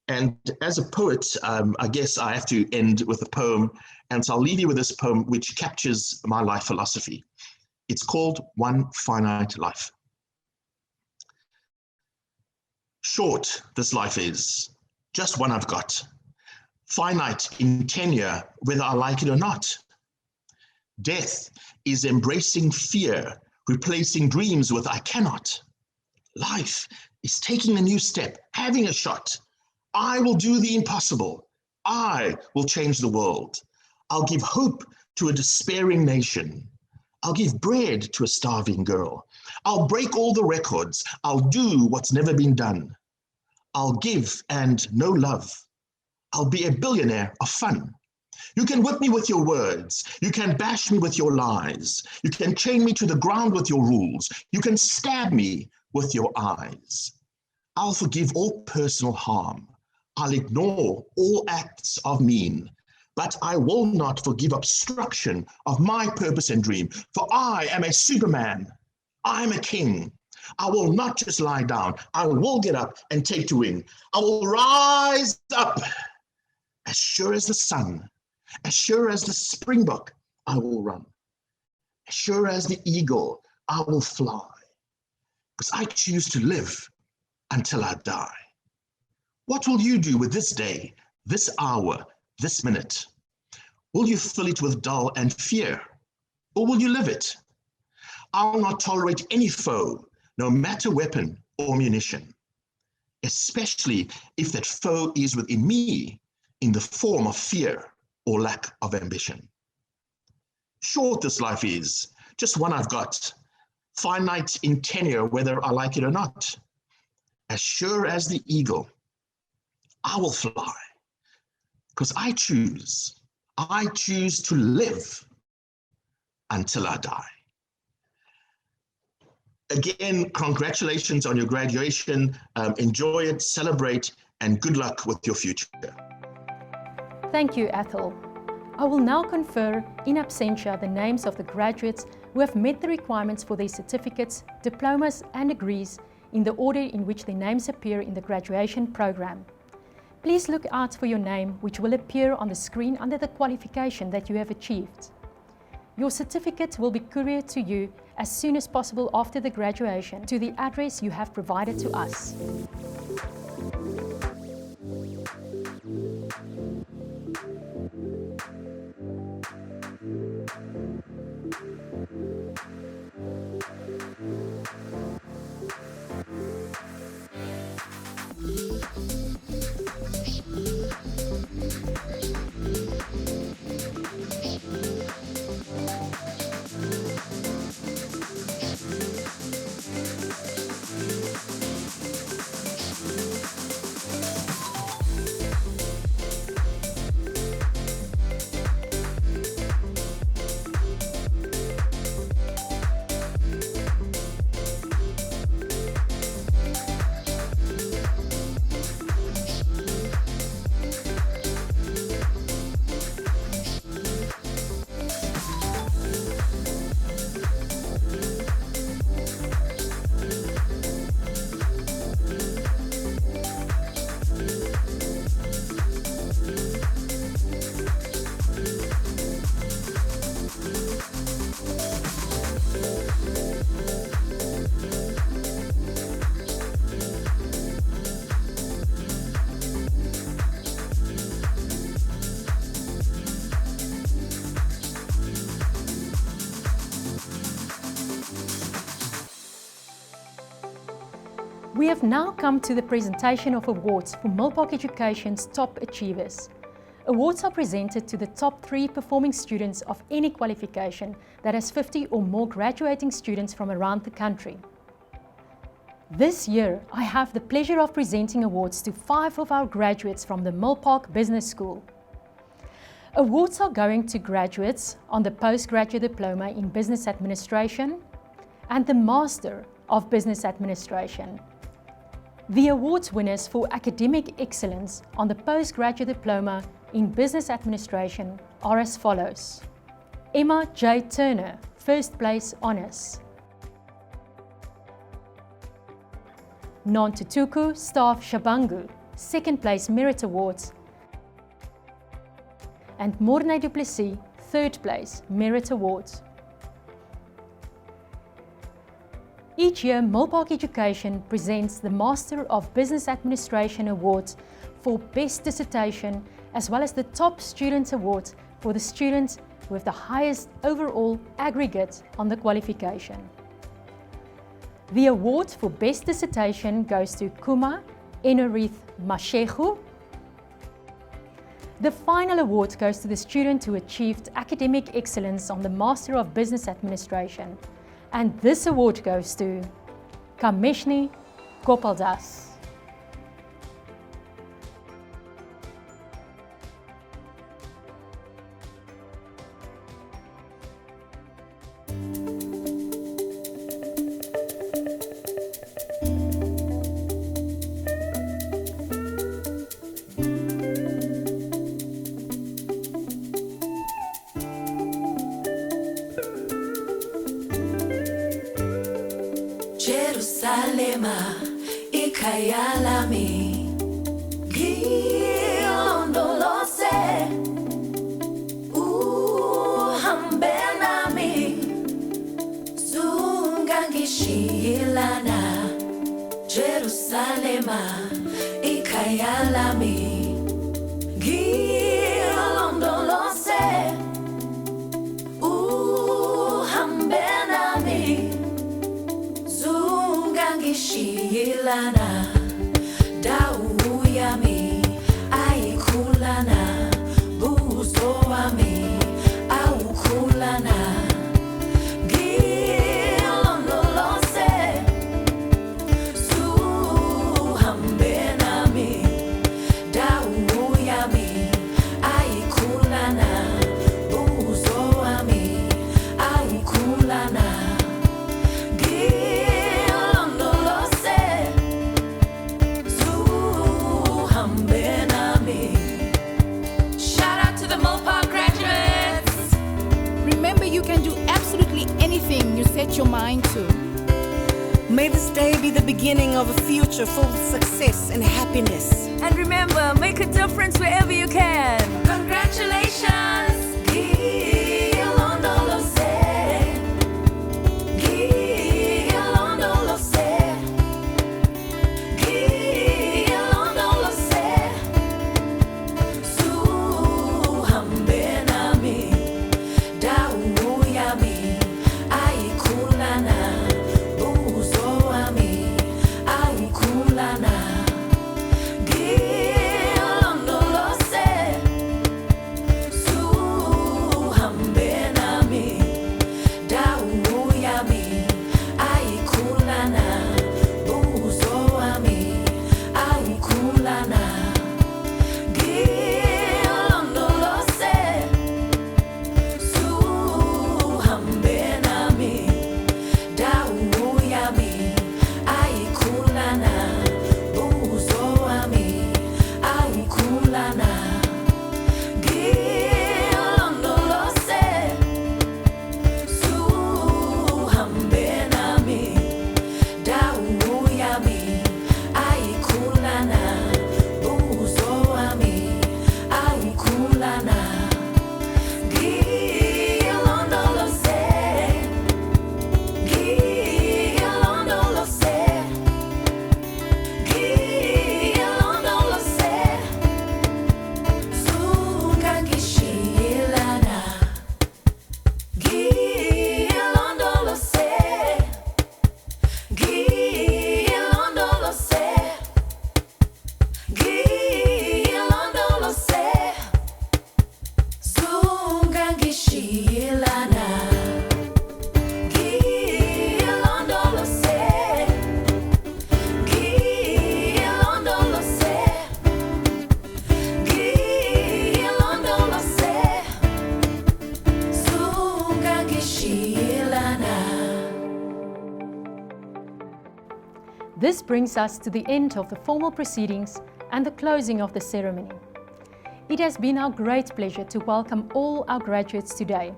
And as a poet, I guess I have to end with a poem. And so I'll leave you with this poem, which captures my life philosophy. It's called One Finite Life. Short this life is, just one I've got. Finite in tenure, whether I like it or not. Death is embracing fear, replacing dreams with I cannot. Life is taking a new step, having a shot. I will do the impossible. I will change the world. I'll give hope to a despairing nation. I'll give bread to a starving girl. I'll break all the records. I'll do what's never been done. I'll give and no love. I'll be a billionaire of fun. You can whip me with your words. You can bash me with your lies. You can chain me to the ground with your rules. You can stab me with your eyes. I'll forgive all personal harm. I'll ignore all acts of mean. But I will not forgive obstruction of my purpose and dream, for I am a Superman. I'm a king. I will not just lie down. I will get up and take to wing. I will rise up. As sure as the sun, as sure as the springbok, I will run. As sure as the eagle, I will fly. Because I choose to live until I die. What will you do with this day, this hour, this minute? Will you fill it with dull and fear, or will you live it? I will not tolerate any foe, no matter weapon or munition, especially if that foe is within me in the form of fear or lack of ambition. Short this life is, just one I've got, finite in tenure, whether I like it or not. As sure as the eagle, I will fly, because I choose to live until I die. Again, congratulations on your graduation. Enjoy it, celebrate, and good luck with your future. Thank you, Athol. I will now confer in absentia the names of the graduates who have met the requirements for their certificates, diplomas, and degrees in the order in which their names appear in the graduation program. Please look out for your name, which will appear on the screen under the qualification that you have achieved. Your certificate will be couriered to you as soon as possible after the graduation to the address you have provided to us. We have now come to the presentation of awards for Milpark Education's top achievers. Awards are presented to the top 3 performing students of any qualification that has 50 or more graduating students from around the country. This year, I have the pleasure of presenting awards to 5 of our graduates from the Milpark Business School. Awards are going to graduates on the Postgraduate Diploma in Business Administration and the Master of Business Administration. The awards winners for academic excellence on the Postgraduate Diploma in Business Administration are as follows. Emma J. Turner, first place honours. Nantutuku Staff Shabangu, second place merit awards. And Morne du Plessis, third place merit awards. Each year, Milpark Education presents the Master of Business Administration Awards for Best Dissertation, as well as the Top Student Awards for the students with the highest overall aggregate on the qualification. The award for Best Dissertation goes to Kuma Enorith Mashegu. The final award goes to the student who achieved academic excellence on the Master of Business Administration. And this award goes to Kameshni Gopaldas. Jerusalema ikayalami gilondolose uhambe nami zungangishilana Jerusalema ikayalami gilondolose uhambe nami Shilana Dau yami Aikulana Buzo wami Aukulana Gilondolose Suhambe nami Dau yami Aikulana Buzo wami Aukulana you set your mind to. May this day be the beginning of a future full of success and happiness. And remember, make a difference wherever you can. Congratulations! Su This brings us to the end of the formal proceedings and the closing of the ceremony. It has been our great pleasure to welcome all our graduates today.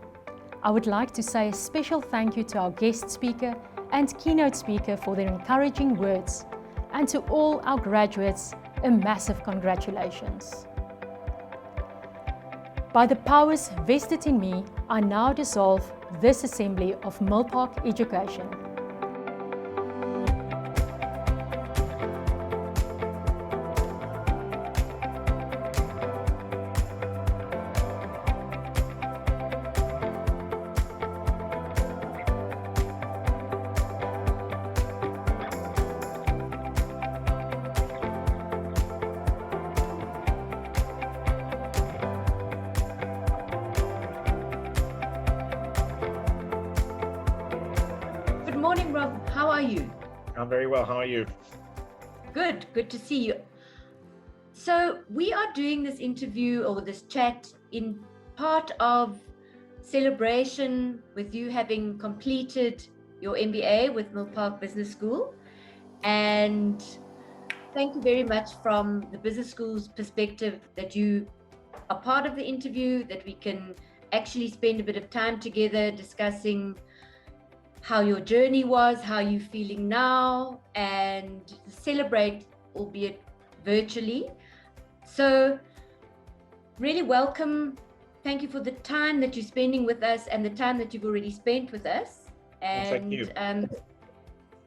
I would like to say a special thank you to our guest speaker and keynote speaker for their encouraging words, and to all our graduates, a massive congratulations. By the powers vested in me, I now dissolve this assembly of Milpark Education. Good morning, Rob. How are you? I'm very well. How are you? Good. Good to see you. So we are doing this interview or this chat in part of celebration with you having completed your MBA with Milpark Business School. And thank you very much from the business school's perspective that you are part of the interview, that we can actually spend a bit of time together discussing how your journey was, how you're feeling now, and celebrate, albeit virtually. So really welcome. Thank you for the time that you're spending with us and the time that you've already spent with us. And thank you.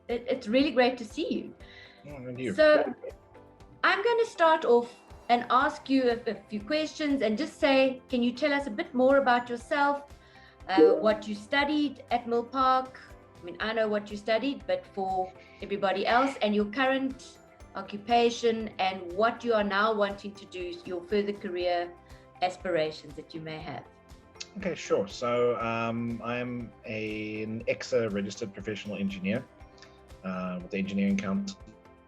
It's really great to see you. Thank you. So I'm going to start off and ask you a few questions and just say, can you tell us a bit more about yourself, what you studied at Milpark? I mean, I know what you studied, but for everybody else, and your current occupation and what you are now wanting to do, your further career aspirations that you may have. Okay, sure. So I'm an EXA registered professional engineer with the Engineering Council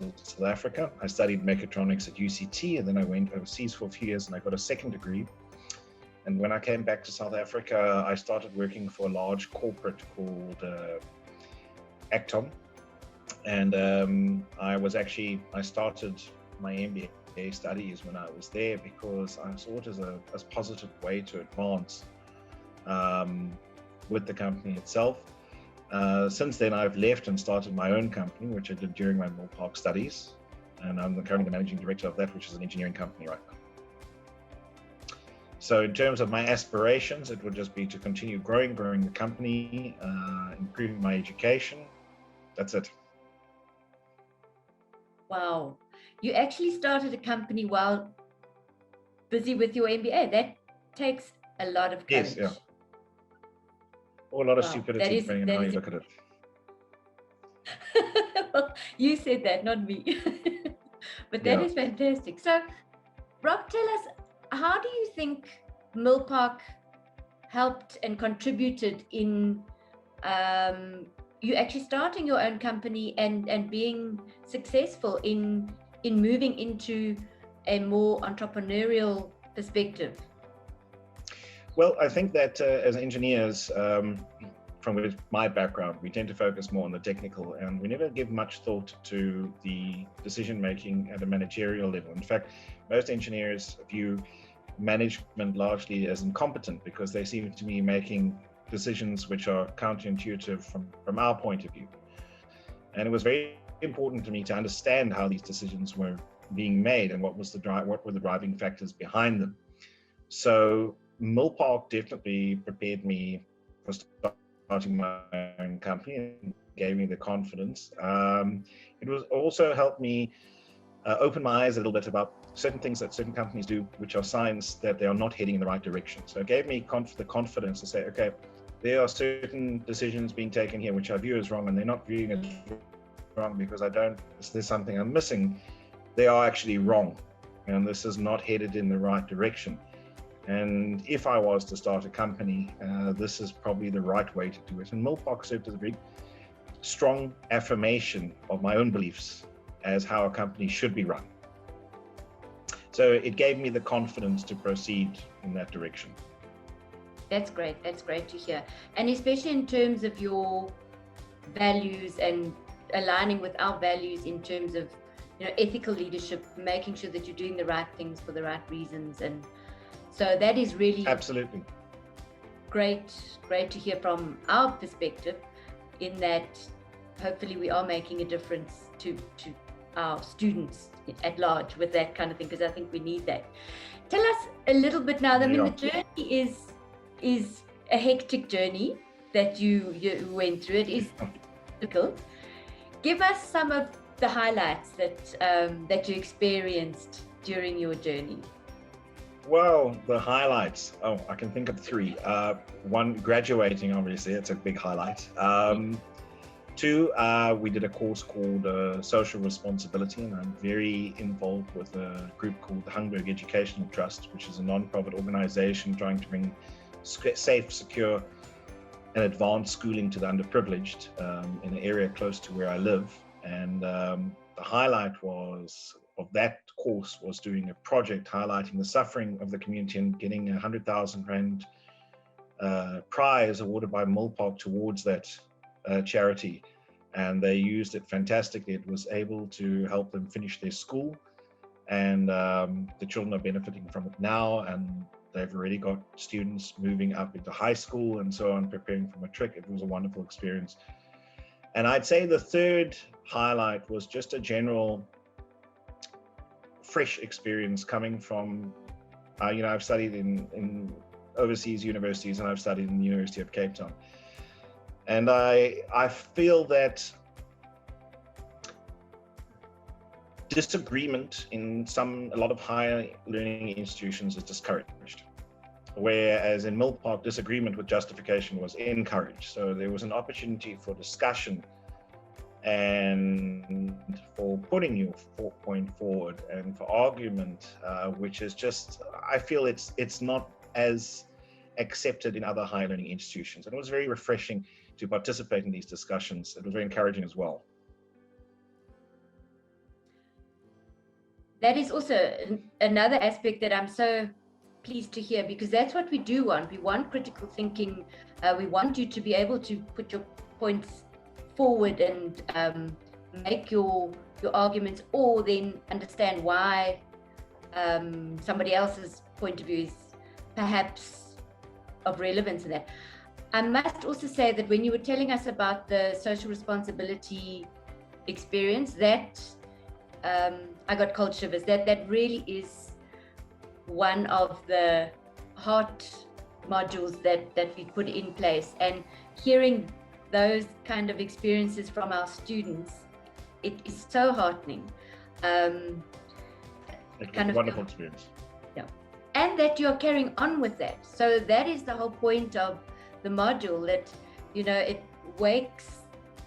of South Africa. I studied mechatronics at UCT, and then I went overseas for a few years and I got a second degree. And when I came back to South Africa, I started working for a large corporate called Athol. And I started my MBA studies when I was there because I saw it as a positive way to advance with the company itself. Since then, I've left and started my own company, which I did during my Milpark studies. And I'm currently the managing director of that, which is an engineering company right now. So in terms of my aspirations, it would just be to continue growing the company, improving my education. That's it. Wow. You actually started a company while busy with your MBA. That takes a lot of courage. Yes, yeah. Or a lot of Wow, stupidity, depending on how you look at it. Well, you said that, not me. But that is fantastic. So, Rob, tell us, how do you think Milpark helped and contributed in you actually starting your own company and being successful in moving into a more entrepreneurial perspective? Well, I think that as engineers, from my background, we tend to focus more on the technical, and we never give much thought to the decision-making at a managerial level. In fact, most engineers view management largely as incompetent because they seem to be making decisions which are counterintuitive from our point of view. And it was very important to me to understand how these decisions were being made and what were the driving factors behind them. So Milpark definitely prepared me for starting my own company and gave me the confidence. It was also helped me open my eyes a little bit about certain things that certain companies do, which are signs that they are not heading in the right direction. So it gave me the confidence to say, okay, there are certain decisions being taken here which I view as wrong, and they're not viewing it wrong because there's something I'm missing. They are actually wrong, and this is not headed in the right direction. And if I was to start a company, this is probably the right way to do it. And Milpark served as a very strong affirmation of my own beliefs as how a company should be run. So it gave me the confidence to proceed in that direction. That's great. That's great to hear. And especially in terms of your values and aligning with our values in terms of, ethical leadership, making sure that you're doing the right things for the right reasons. And so that is really Absolutely great to hear from our perspective, in that hopefully we are making a difference to our students at large with that kind of thing, because I think we need that. Tell us a little bit now. I mean, the journey is a hectic journey that you went through. It is difficult. Give us some of the highlights that you experienced during your journey. Well, the highlights. Oh, I can think of three. One, graduating, obviously, it's a big highlight. Two, we did a course called Social Responsibility, and I'm very involved with a group called the Hungberg Educational Trust, which is a non-profit organization trying to bring safe, secure, and advanced schooling to the underprivileged in an area close to where I live. And the highlight of that course was doing a project highlighting the suffering of the community and getting a 100,000 Rand prize awarded by Milpark towards that charity. And they used it fantastically. It was able to help them finish their school, and the children are benefiting from it now, and they've already got students moving up into high school and so on, preparing for matric. It was a wonderful experience. And I'd say the third highlight was just a general fresh experience coming from, I've studied in overseas universities, and I've studied in the University of Cape Town. And I feel that disagreement in a lot of higher learning institutions is discouraged, whereas in Milpark, disagreement with justification was encouraged. So there was an opportunity for discussion and for putting your point forward and for argument, which is just, I feel it's not as accepted in other higher learning institutions. And it was very refreshing to participate in these discussions. It was very encouraging as well. That is also another aspect that I'm so pleased to hear, because that's what we do want. We want critical thinking. We want you to be able to put your points forward and make your arguments, or then understand why somebody else's point of view is perhaps of relevance in that. I must also say that when you were telling us about the social responsibility experience, that I got cold shivers. That really is one of the heart modules that we put in place, and hearing those kind of experiences from our students, it is so heartening. It's a wonderful experience. Yeah, and that you're carrying on with that. So that is the whole point of the module, that it wakes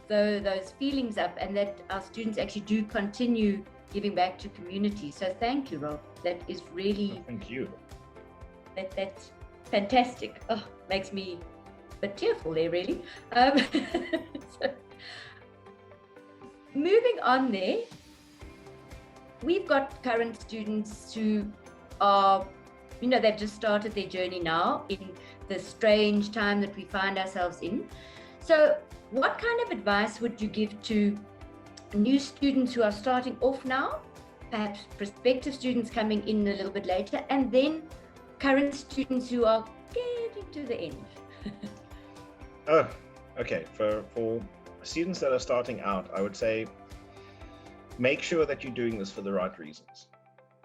those feelings up, and that our students actually do continue giving back to community. So thank you, Rob. That is really thank you. That's fantastic. Oh, makes me a bit tearful there, really. So, moving on there, we've got current students who are, they've just started their journey now in the strange time that we find ourselves in. So what kind of advice would you give to new students who are starting off now, perhaps prospective students coming in a little bit later, and then current students who are getting to the end? Oh, okay. For students that are starting out, I would say make sure that you're doing this for the right reasons.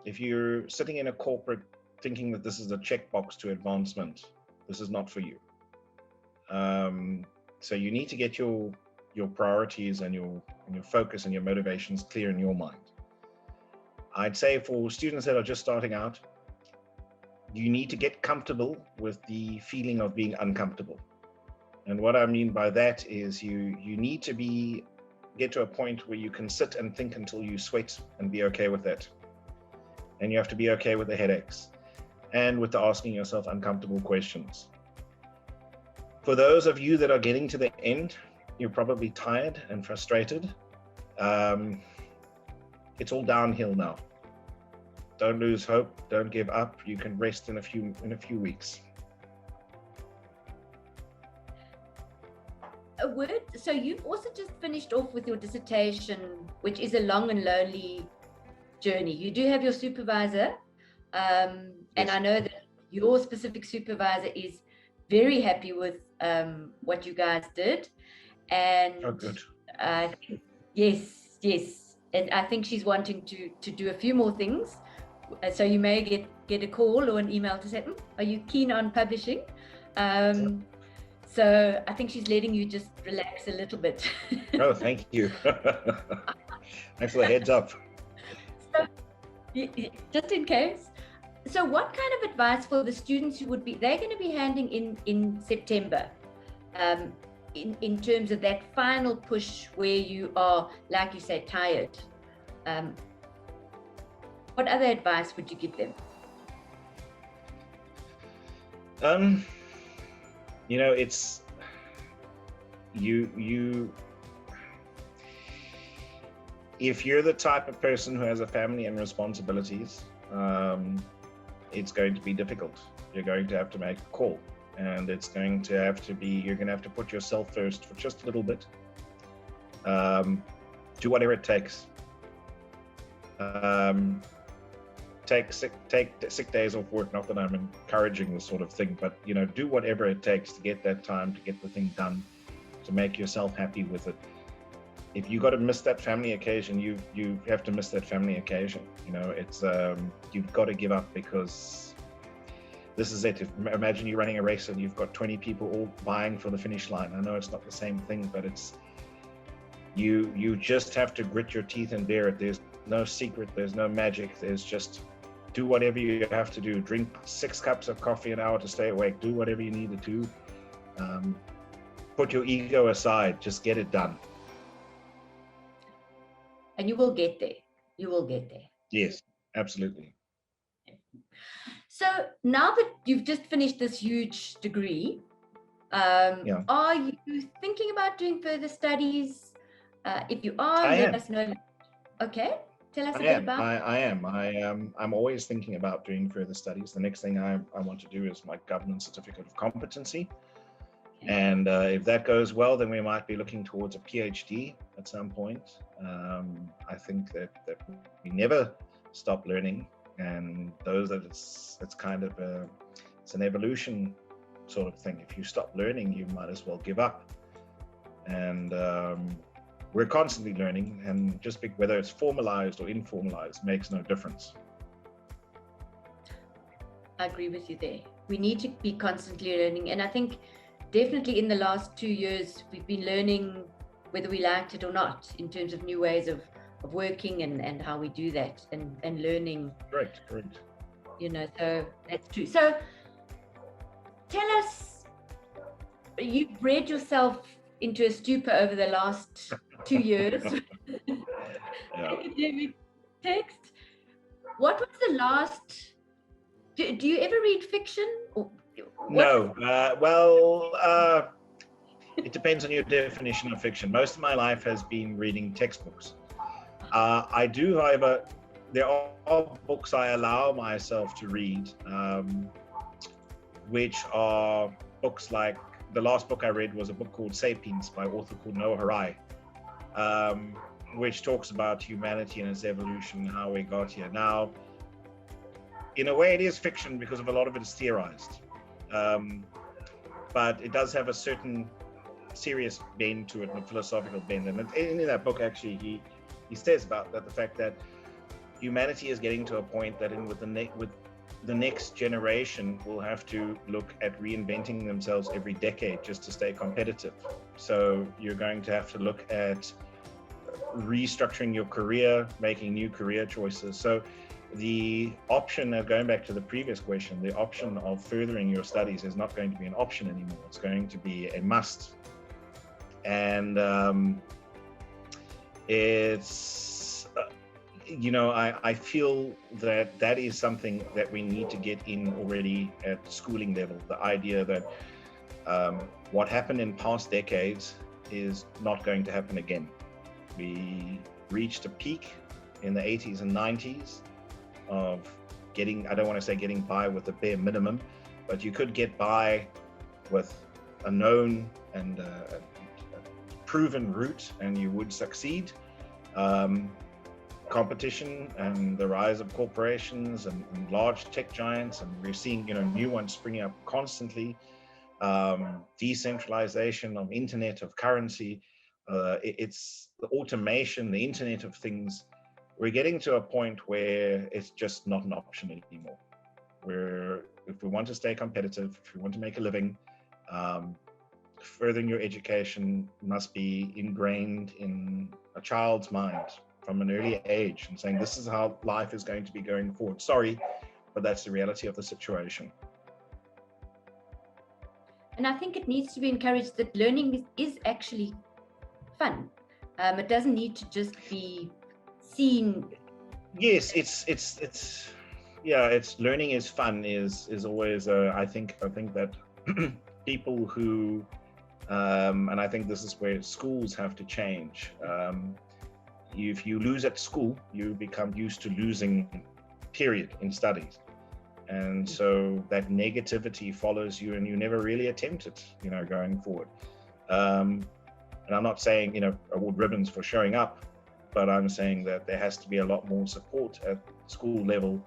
If you're sitting in a corporate thinking that this is a checkbox to advancement, this is not for you. So you need to get your priorities and your focus and your motivations clear in your mind. I'd say for students that are just starting out, you need to get comfortable with the feeling of being uncomfortable. And what I mean by that is you need to get to a point where you can sit and think until you sweat and be okay with that. And you have to be okay with the headaches and with the asking yourself uncomfortable questions. For those of you that are getting to the end, you're probably tired and frustrated. It's all downhill now. Don't lose hope. Don't give up. You can rest in a few weeks. a word. So you've also just finished off with your dissertation, which is a long and lonely journey. You do have your supervisor, and Yes. I know that your specific supervisor is very happy with what you guys did. And Oh, good. yes, and I think she's wanting to do a few more things. So you may get a call or an email to say, "Are you keen on publishing?" So I think she's letting you just relax a little bit. Oh, thank you. Thanks for the heads up. So, just in case. So what kind of advice for the students who they're going to be handing in September, in terms of that final push where you are, like you say, tired? What other advice would you give them? It's you if you're the type of person who has a family and responsibilities, it's going to be difficult. You're going to have to make a call, and you're going to have to put yourself first for just a little bit. Do whatever it takes. Take sick days off work. Not that I'm encouraging this sort of thing, but do whatever it takes to get that time, to get the thing done, to make yourself happy with it. If you got to miss that family occasion, you have to miss that family occasion. It's you've got to give up, because this is it. Imagine you're running a race and you've got 20 people all vying for the finish line. I know it's not the same thing, but it's you just have to grit your teeth and bear it. There's no secret. There's no magic. There's just do whatever you have to do. Drink 6 cups of coffee an hour to stay awake. Do whatever you need to do. Put your ego aside. Just get it done. And you will get there. You will get there. Yes, absolutely. So now that you've just finished this huge degree, are you thinking about doing further studies? If you are, let us know. Okay, tell us a bit about. I am. I'm always thinking about doing further studies. The next thing I want to do is my governance certificate of competency. Okay. And if that goes well, then we might be looking towards a PhD at some point. I think that we never stop learning, and it's kind of it's an evolution sort of thing. If you stop learning, you might as well give up. And we're constantly learning, and just whether it's formalized or informalized makes no difference. I agree with you there. We need to be constantly learning, and I think definitely in the last 2 years we've been learning, whether we liked it or not, in terms of new ways of working and how we do that, and learning. Correct. So that's true. So tell us, you've read yourself into a stupor over the last 2 years. Academic text. What was the last? Do you ever read fiction? No. It depends on your definition of fiction. Most of my life has been reading textbooks. I do, however, there are books I allow myself to read, which are books like, the last book I read was a book called Sapiens by an author called Noah Harai, which talks about humanity and its evolution, how we got here. Now, in a way it is fiction because of a lot of it is theorized, but it does have a certain serious bend to it, and a philosophical bend. And in that book, actually, he says about that, the fact that humanity is getting to a point that with the next generation will have to look at reinventing themselves every decade just to stay competitive. So you're going to have to look at restructuring your career, making new career choices. So the option of going back to the previous question, the option of furthering your studies is not going to be an option anymore. It's going to be a must. And it's, I feel that is something that we need to get in already at schooling level. The idea that what happened in past decades is not going to happen again. We reached a peak in the 80s and 90s of I don't want to say getting by with the bare minimum, but you could get by with a known and proven route and you would succeed. Competition and the rise of corporations and large tech giants, and we're seeing new ones springing up constantly. Decentralization of internet, of currency, it's the automation, the internet of things. We're getting to a point where it's just not an option anymore. Where if we want to stay competitive, if we want to make a living, furthering your education must be ingrained in a child's mind from an early age, and saying this is how life is going to be going forward. Sorry, but that's the reality of the situation. And I think it needs to be encouraged that learning is actually fun. It doesn't need to just be seen. Yes, it's learning is fun is always I think that people who and I think this is where schools have to change. If you lose at school, you become used to losing, period, in studies. And so that negativity follows you and you never really attempt it, going forward. And I'm not saying, award ribbons for showing up, but I'm saying that there has to be a lot more support at school level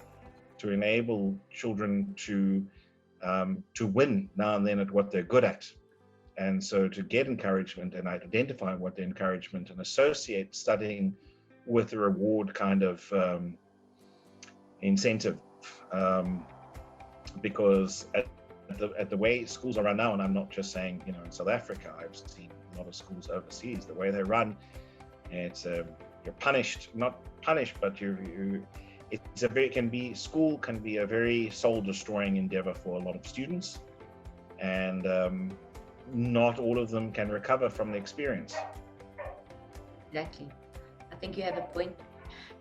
to enable children to win now and then at what they're good at. And so to get encouragement and identify what the encouragement and associate studying with a reward kind of incentive. Because at the way schools are run now, and I'm not just saying, in South Africa, I've seen a lot of schools overseas, the way they run, it's you're punished, not punished, but school can be a very soul-destroying endeavor for a lot of students, and not all of them can recover from the experience. Exactly. I think you have a point.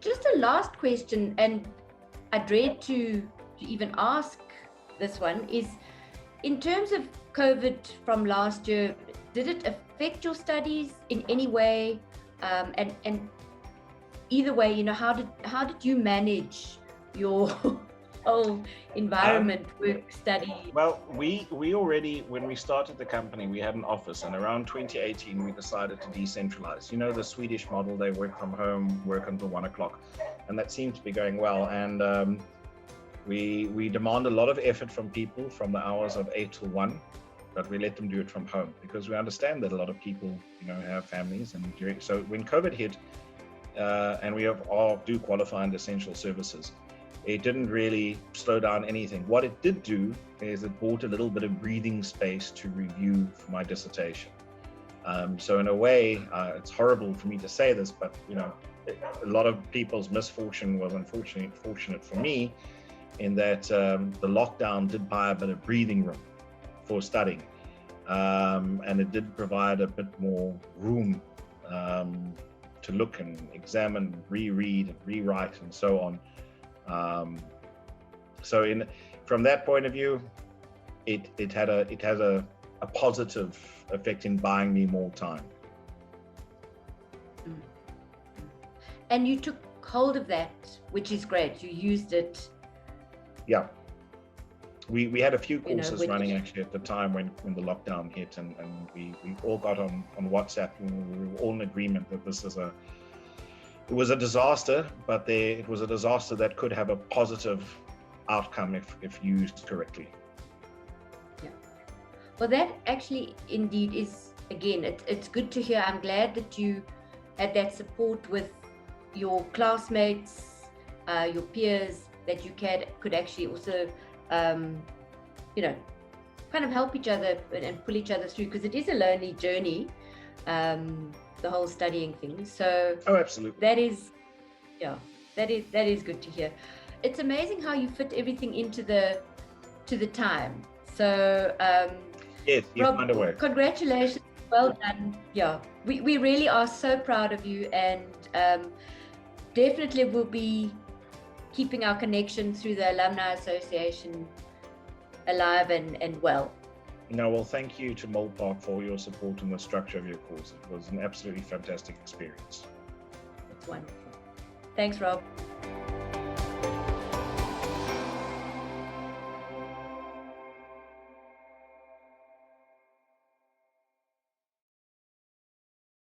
Just a last question, and I dread to even ask this one, is in terms of COVID from last year, did it affect your studies in any way? And either way, how did you manage your whole environment, work, study? Well, we already, when we started the company, we had an office, and around 2018 we decided to decentralize. The Swedish model, they work from home, work until 1 o'clock, and that seemed to be going well. And we demand a lot of effort from people from the hours of 8 till 1, but we let them do it from home because we understand that a lot of people have families. And so when COVID hit, and we do qualify under essential services, it didn't really slow down anything. What it did do is it brought a little bit of breathing space to review for my dissertation. So in a way, it's horrible for me to say this, but a lot of people's misfortune was fortunate for me, in that the lockdown did buy a bit of breathing room for studying, and it did provide a bit more room to look and examine, reread and rewrite and so on. So from that point of view, it has a positive effect in buying me more time. And you took hold of that, which is great. You used it. Yeah. We had a few courses running actually at the time when the lockdown hit, and we all got on WhatsApp, and we were all in agreement that it was a disaster, but it was a disaster that could have a positive outcome if used correctly. Yeah. Well, that actually indeed is, again, it's good to hear. I'm glad that you had that support with your classmates, your peers, that you could actually also kind of help each other and pull each other through, because it is a lonely journey, the whole studying thing. So absolutely, that is good to hear. It's amazing how you fit everything into the time. So yes, you Rob, find a way. Congratulations, well done. Yeah, we really are so proud of you, and definitely will be keeping our connection through the Alumni Association alive and well. Well, thank you to Milpark for your support and the structure of your course. It was an absolutely fantastic experience. It's wonderful. Thanks, Rob.